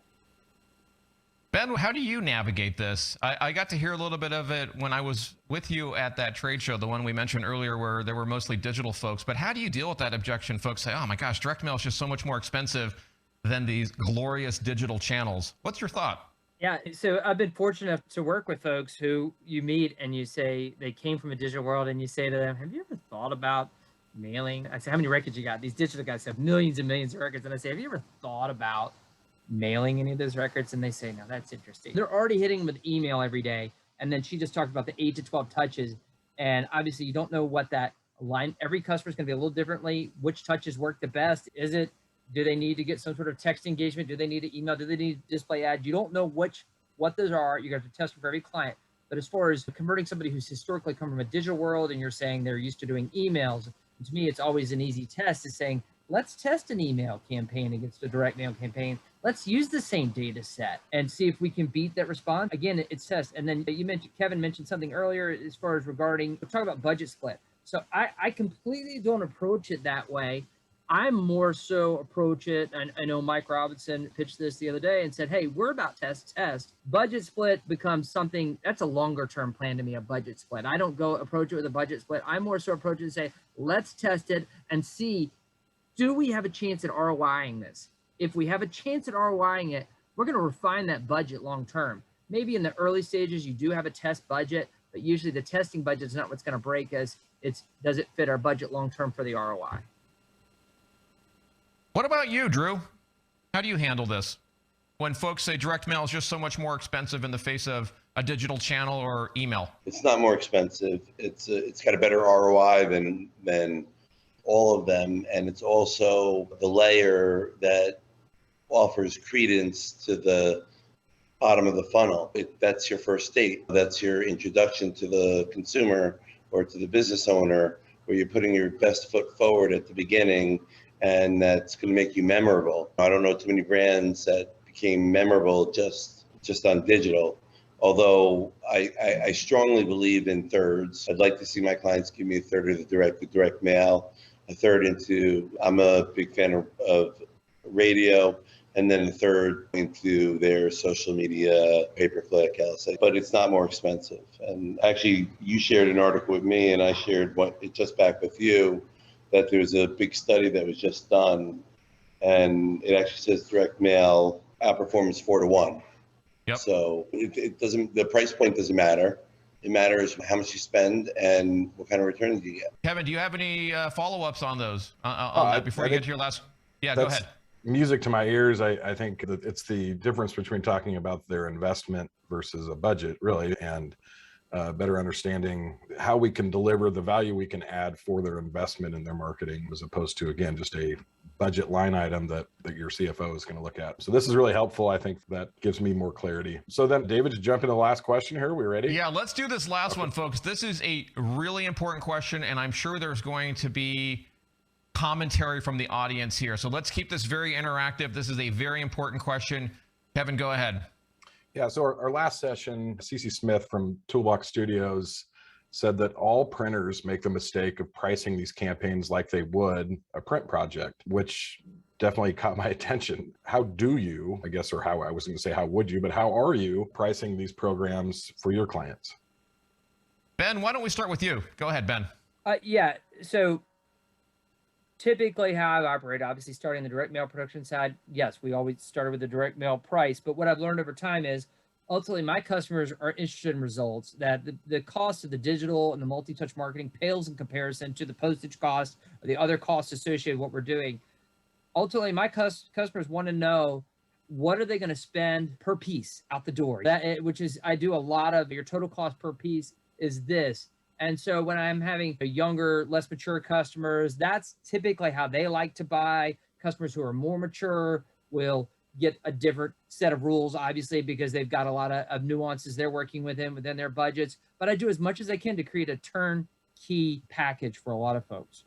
Ben, how do you navigate this? I got to hear a little bit of it when I was with you at that trade show, the one we mentioned earlier, where there were mostly digital folks. But how do you deal with that objection? Folks say, oh my gosh, direct mail is just so much more expensive than these glorious digital channels. What's your thought? Yeah, so I've been fortunate enough to work with folks who you meet and you say they came from a digital world, and you say to them, have you ever thought about mailing? I say, how many records you got? These digital guys have millions and millions of records. And I say, have you ever thought about mailing any of those records? And they say, no, that's interesting. They're already hitting with email every day. And then she just talked about the 8 to 12 touches. And obviously you don't know what that line, every customer is going to be a little differently. Which touches work the best? Do they need to get some sort of text engagement? Do they need to email? Do they need to display ad? You don't know what those are. You have to test for every client. But as far as converting somebody who's historically come from a digital world and you're saying they're used to doing emails, to me, it's always an easy test is saying, let's test an email campaign against a direct mail campaign. Let's use the same data set and see if we can beat that response. Again, it's test. And then Kevin mentioned something earlier as far as regarding, we're talking about budget split. So I completely don't approach it that way. I'm more so approach it, and I know Mike Robinson pitched this the other day and said, hey, we're about test. Budget split becomes something that's a longer term plan to me, a budget split. I don't go approach it with a budget split. I more so approach it and say, let's test it and see, do we have a chance at ROIing this? If we have a chance at ROIing it, we're going to refine that budget long term. Maybe in the early stages, you do have a test budget, but usually the testing budget is not what's going to break us. It's does it fit our budget long term for the ROI? What about you, Drew? How do you handle this when folks say direct mail is just so much more expensive in the face of a digital channel or email? It's not more expensive. It's got a better ROI than all of them, and it's also the layer that offers credence to the bottom of the funnel. That's your first state. That's your introduction to the consumer or to the business owner, where you're putting your best foot forward at the beginning, and that's going to make you memorable. I don't know too many brands that became memorable just on digital. Although I strongly believe in thirds. I'd like to see my clients give me a third of the direct mail, a third into, I'm a big fan of radio, and then a third into their social media, pay-per-click, LSA. But it's not more expensive. And actually, you shared an article with me, and I shared it just back with you, that there was a big study that was just done, and it actually says direct mail outperforms 4 to 1. Yep. So it doesn't, the price point doesn't matter. It matters how much you spend and what kind of returns you get. Kevin, do you have any follow-ups on those on that before you get to your last? Yeah, go ahead. Music to my ears. I think that it's the difference between talking about their investment versus a budget, really, and better understanding how we can deliver the value we can add for their investment in their marketing, as opposed to, again, just a budget line item that your CFO is going to look at. So this is really helpful. I think that gives me more clarity. So then, David, to jump into the last question here, we ready? Yeah, let's do this last one, folks. This is a really important question, and I'm sure there's going to be commentary from the audience here. So let's keep this very interactive. This is a very important question. Kevin, go ahead. Yeah, so our last session, Cece Smith from Toolbox Studios said that all printers make the mistake of pricing these campaigns like they would a print project, which definitely caught my attention. How do you, I guess, or how I was going to say, how would you, but how are you pricing these programs for your clients? Ben, why don't we start with you? Go ahead, Ben. Yeah. So typically how I operate, obviously starting the direct mail production side, yes, we always started with the direct mail price. But what I've learned over time is ultimately my customers are interested in results, that the cost of the digital and the multi-touch marketing pales in comparison to the postage cost or the other costs associated with what we're doing. Ultimately, my customers want to know, what are they going to spend per piece out the door? Which is, I do a lot of your total cost per piece is this. And so when I'm having younger, less mature customers, that's typically how they like to buy. Customers who are more mature will get a different set of rules, obviously, because they've got a lot of nuances they're working within their budgets. But I do as much as I can to create a turnkey package for a lot of folks.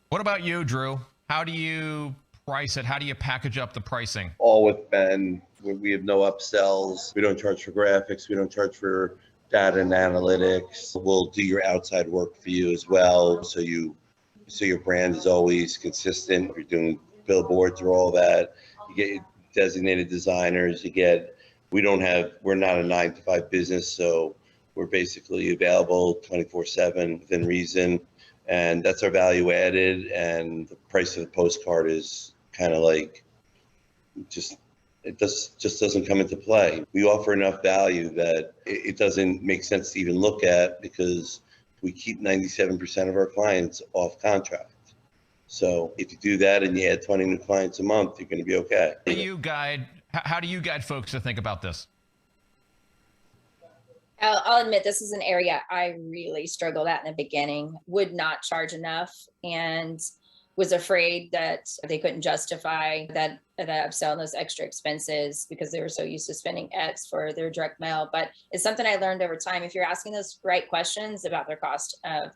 What about you, Drew? How do you price it? How do you package up the pricing? All with Ben. We have no upsells. We don't charge for graphics. We don't charge for data and analytics. We'll do your outside work for you as well. So your brand is always consistent. You're doing billboards or all that. You get designated designers. We're not a 9-to-5 business. So we're basically available 24/7 within reason. And that's our value added. And the price of the postcard is kind of like, it just doesn't come into play. We offer enough value that it doesn't make sense to even look at, because we keep 97% of our clients off contract. So if you do that and you add 20 new clients a month, you're going to be okay. How do you guide folks to think about this? I'll admit this is an area I really struggled at in the beginning, would not charge enough, and was afraid that they couldn't justify that upsell, those extra expenses, because they were so used to spending X for their direct mail. But it's something I learned over time. If you're asking those right questions about their cost of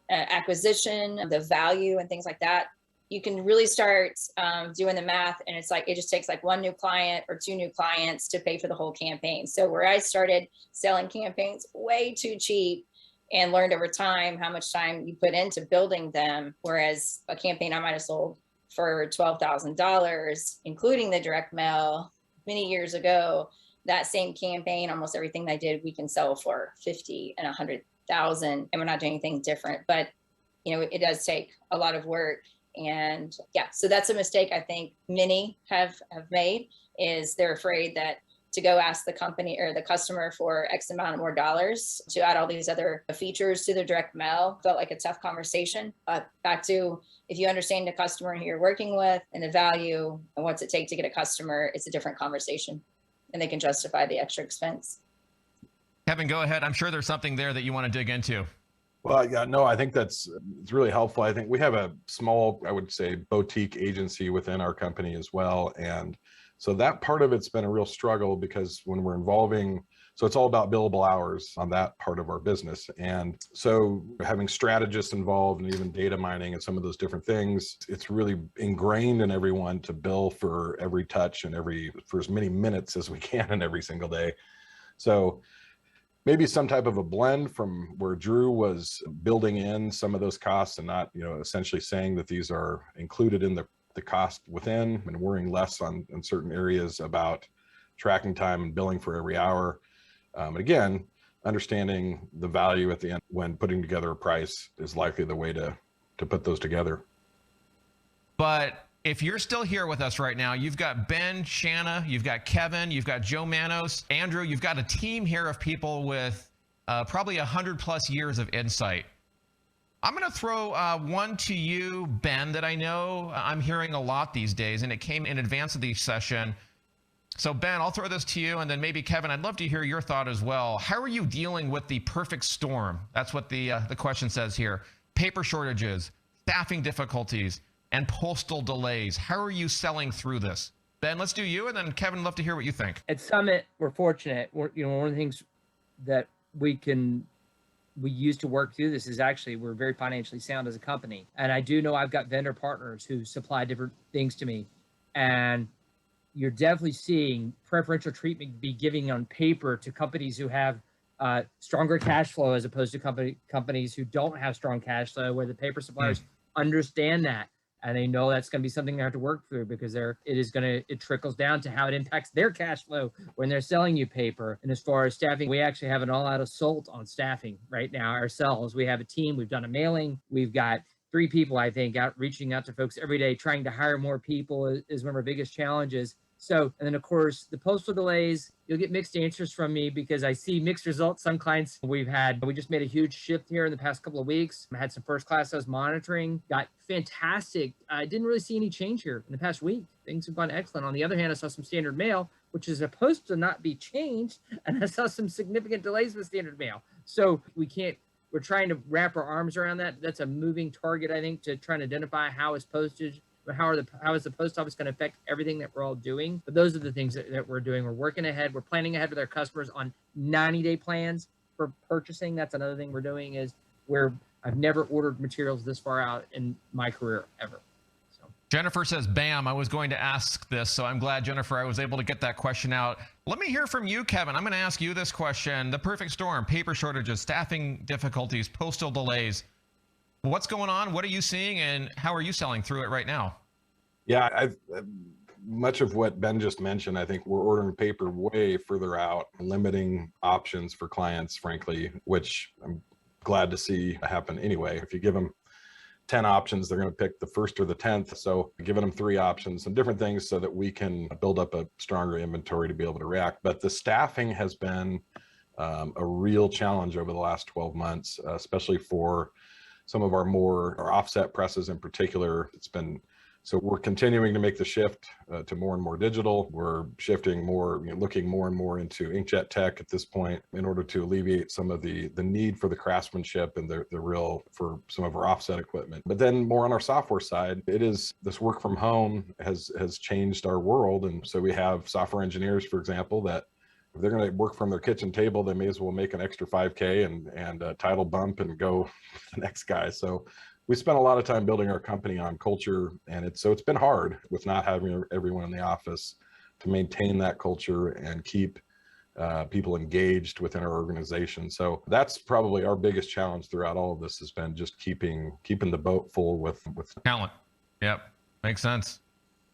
acquisition, the value and things like that, you can really start doing the math. And it's like, it just takes like one new client or two new clients to pay for the whole campaign. So where I started selling campaigns way too cheap, and learned over time how much time you put into building them, whereas a campaign I might have sold for $12,000, including the direct mail many years ago, that same campaign, almost everything I did, we can sell for 50 and 100,000, and we're not doing anything different. But it does take a lot of work. And yeah, so that's a mistake I think many have made, is they're afraid that to go ask the company or the customer for X amount of more dollars to add all these other features to their direct mail felt like a tough conversation. But back to, if you understand the customer who you're working with and the value and what's it take to get a customer, it's a different conversation, and they can justify the extra expense. Kevin, go ahead. I'm sure there's something there that you want to dig into. Well, yeah, no, I think it's really helpful. I think we have a small, I would say, boutique agency within our company as well. And so that part of it's been a real struggle, because when we're so it's all about billable hours on that part of our business. And so having strategists involved and even data mining and some of those different things, it's really ingrained in everyone to bill for every touch and for as many minutes as we can in every single day. So maybe some type of a blend from where Drew was building in some of those costs and not, essentially saying that these are included in the cost within, and worrying less on certain areas about tracking time and billing for every hour. And again, understanding the value at the end when putting together a price is likely the way to put those together. But if you're still here with us right now, you've got Ben, Shanna, you've got Kevin, you've got Joe Manos, Andrew, you've got a team here of people with probably 100+ years of insight. I'm going to throw one to you, Ben, that I know I'm hearing a lot these days, and it came in advance of the session. So Ben, I'll throw this to you, and then maybe Kevin, I'd love to hear your thought as well. How are you dealing with the perfect storm? That's what the question says here. Paper shortages, staffing difficulties, and postal delays. How are you selling through this? Ben, let's do you, and then Kevin, I'd love to hear what you think. At Summit, we're fortunate. One of the things that we use to work through this is actually we're very financially sound as a company. And I do know I've got vendor partners who supply different things to me. And you're definitely seeing preferential treatment be given on paper to companies who have stronger cash flow as opposed to companies who don't have strong cash flow, where the paper suppliers understand that. And they know that's going to be something they have to work through, because it trickles down to how it impacts their cash flow when they're selling you paper. And as far as staffing, we actually have an all-out assault on staffing right now ourselves. We have a team. We've done a mailing. We've got 3 people, I think, reaching out to folks every day, trying to hire more people is one of our biggest challenges. So, and then of course, the postal delays, you'll get mixed answers from me because I see mixed results. Some clients we just made a huge shift here in the past couple of weeks. I had some first class I was monitoring, got fantastic. I didn't really see any change here in the past week. Things have gone excellent. On the other hand, I saw some standard mail, which is supposed to not be changed. And I saw some significant delays with standard mail. So we're trying to wrap our arms around that. That's a moving target, I think, to try and identify how is postage, how is the post office going to affect everything that we're all doing. But those are the things that we're doing. We're working ahead. We're planning ahead with our customers on 90-day plans for purchasing. That's another thing we're doing is I've never ordered materials this far out in my career ever. So Jennifer says, bam, I was going to ask this. So I'm glad, Jennifer, I was able to get that question out. Let me hear from you, Kevin. I'm going to ask you this question. The perfect storm, paper shortages, staffing difficulties, postal delays. What's going on? What are you seeing? And how are you selling through it right now? Yeah, much of what Ben just mentioned, I think we're ordering paper way further out, limiting options for clients, frankly, which I'm glad to see happen anyway. If you give them 10 options, they're going to pick the first or the 10th. So giving them 3 options and different things so that we can build up a stronger inventory to be able to react. But the staffing has been a real challenge over the last 12 months, especially for some of our offset presses in particular. So we're continuing to make the shift to more and more digital. We're shifting more, looking more and more into inkjet tech at this point in order to alleviate some of the need for the craftsmanship and for some of our offset equipment. But then more on our software side, this work from home has changed our world. And so we have software engineers, for example, that if they're going to work from their kitchen table, they may as well make an extra 5K and title bump and go to the next guy. So we spent a lot of time building our company on culture, and it's been hard with not having everyone in the office to maintain that culture and keep people engaged within our organization. So that's probably our biggest challenge throughout all of this, has been just keeping the boat full with talent. Yep, makes sense.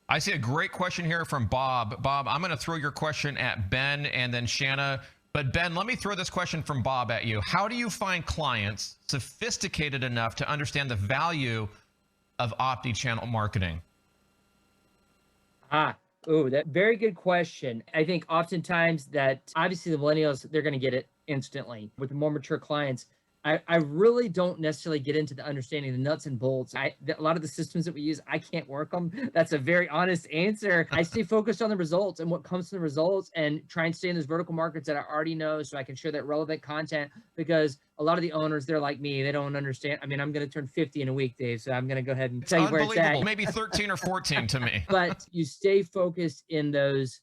I see a great question here from Bob. Bob, I'm going to throw your question at Ben and then Shanna. But Ben, let me throw this question from Bob at you. How do you find clients sophisticated enough to understand the value of OptiChannel marketing? That very good question. I think oftentimes that obviously the millennials, they're going to get it instantly. With the more mature clients, I really don't necessarily get into the understanding the nuts and bolts. A lot of the systems that we use, I can't work them. That's a very honest answer. I stay focused on the results and what comes from the results, and try and stay in those vertical markets that I already know, so I can share that relevant content, because a lot of the owners, they're like me. They don't understand. I mean, I'm going to turn 50 in a week, Dave, so I'm going to go ahead and tell you where it's at. Maybe 13 or 14 to me. But you stay focused in those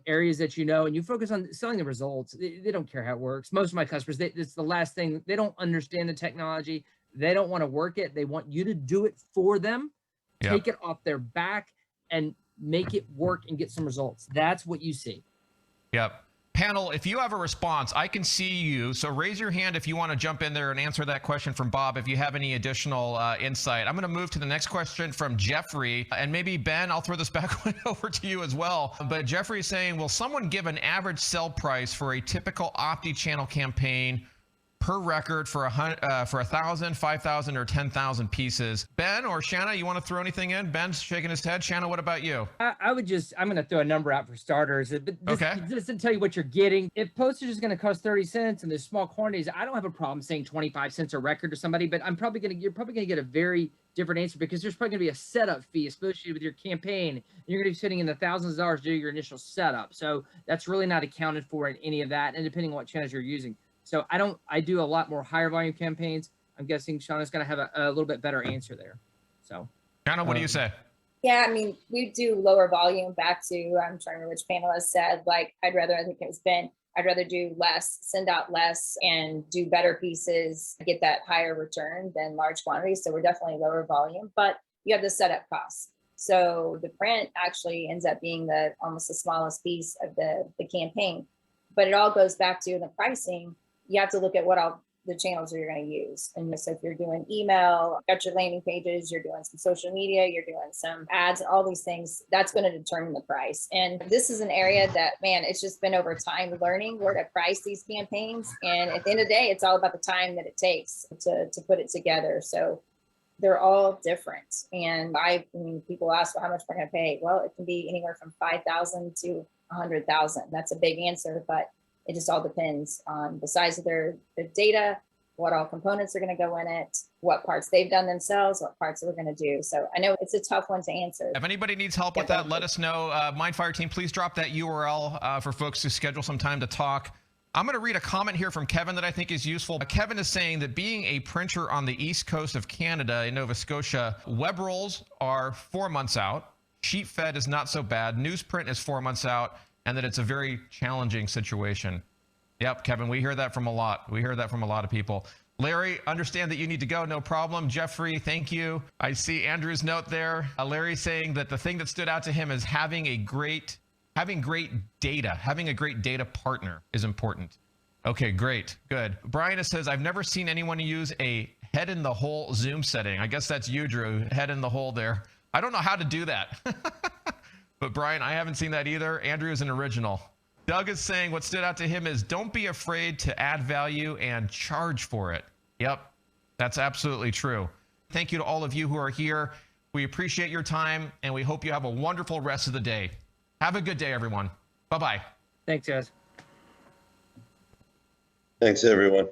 areas that and you focus on selling the results. They don't care how it works. Most of my customers, it's the last thing. They don't understand the technology. They don't want to work it. They want you to do it for them, take it off their back, and make it work and get some results. That's what you see. Yep. Panel, if you have a response, I can see you. So raise your hand if you want to jump in there and answer that question from Bob, if you have any additional insight. I'm going to move to the next question from Jeffrey. And maybe, Ben, I'll throw this back over to you as well. But Jeffrey is saying, will someone give an average sell price for a typical OptiChannel campaign per record for 1,000, 5,000, or 10,000 pieces? Ben or Shanna, you want to throw anything in? Ben's shaking his head. Shanna, what about you? I'm going to throw a number out for starters. But this doesn't tell you what you're getting. If postage is going to cost 30 cents and there's small quantities, I don't have a problem saying 25 cents a record to somebody, but you're probably going to get a very different answer, because there's probably going to be a setup fee associated with your campaign. And you're going to be spending in the thousands of dollars to do your initial setup. So that's really not accounted for in any of that, and depending on what channels you're using. So I do a lot more higher volume campaigns. I'm guessing Shanna's going to have a little bit better answer there. So, Shanna, what do you say? Yeah, I mean, we do lower volume. Back to, I'm trying to remember which panelist said, like, I think it was Ben, I'd rather do less, send out less, and do better pieces, get that higher return than large quantities. So we're definitely lower volume, but you have the setup costs. So the print actually ends up being almost the smallest piece of the campaign. But it all goes back to the pricing. You have to look at what all the channels you're going to use. And so if you're doing email, got your landing pages, you're doing some social media, you're doing some ads, all these things, that's going to determine the price. And this is an area that, man, it's just been over time learning where to price these campaigns. And at the end of the day, it's all about the time that it takes to put it together. So they're all different. And I mean, people ask, well, how much we're going to pay? Well, it can be anywhere from 5,000 to 100,000. That's a big answer, but it just all depends on the size of their data, what all components are going to go in it, what parts they've done themselves, what parts we're going to do. So I know it's a tough one to answer. If anybody needs help with that, let us know. MindFire team, please drop that URL for folks to schedule some time to talk. I'm going to read a comment here from Kevin that I think is useful. Kevin is saying that being a printer on the east coast of Canada in Nova Scotia, web rolls are 4 months out. Sheet fed is not so bad. Newsprint is 4 months out. And that it's a very challenging situation. Yep, Kevin, we hear that from a lot. We hear that from a lot of people. Larry, understand that you need to go, no problem. Jeffrey, thank you. I see Andrew's note there. Larry saying that the thing that stood out to him is having great data, having a great data partner is important. Okay, great, good. Brian says, I've never seen anyone use a head in the hole Zoom setting. I guess that's you, Drew, head in the hole there. I don't know how to do that. But Brian, I haven't seen that either. Andrew is an original. Doug is saying what stood out to him is don't be afraid to add value and charge for it. Yep, that's absolutely true. Thank you to all of you who are here. We appreciate your time, and we hope you have a wonderful rest of the day. Have a good day, everyone. Bye-bye. Thanks, guys. Thanks, everyone.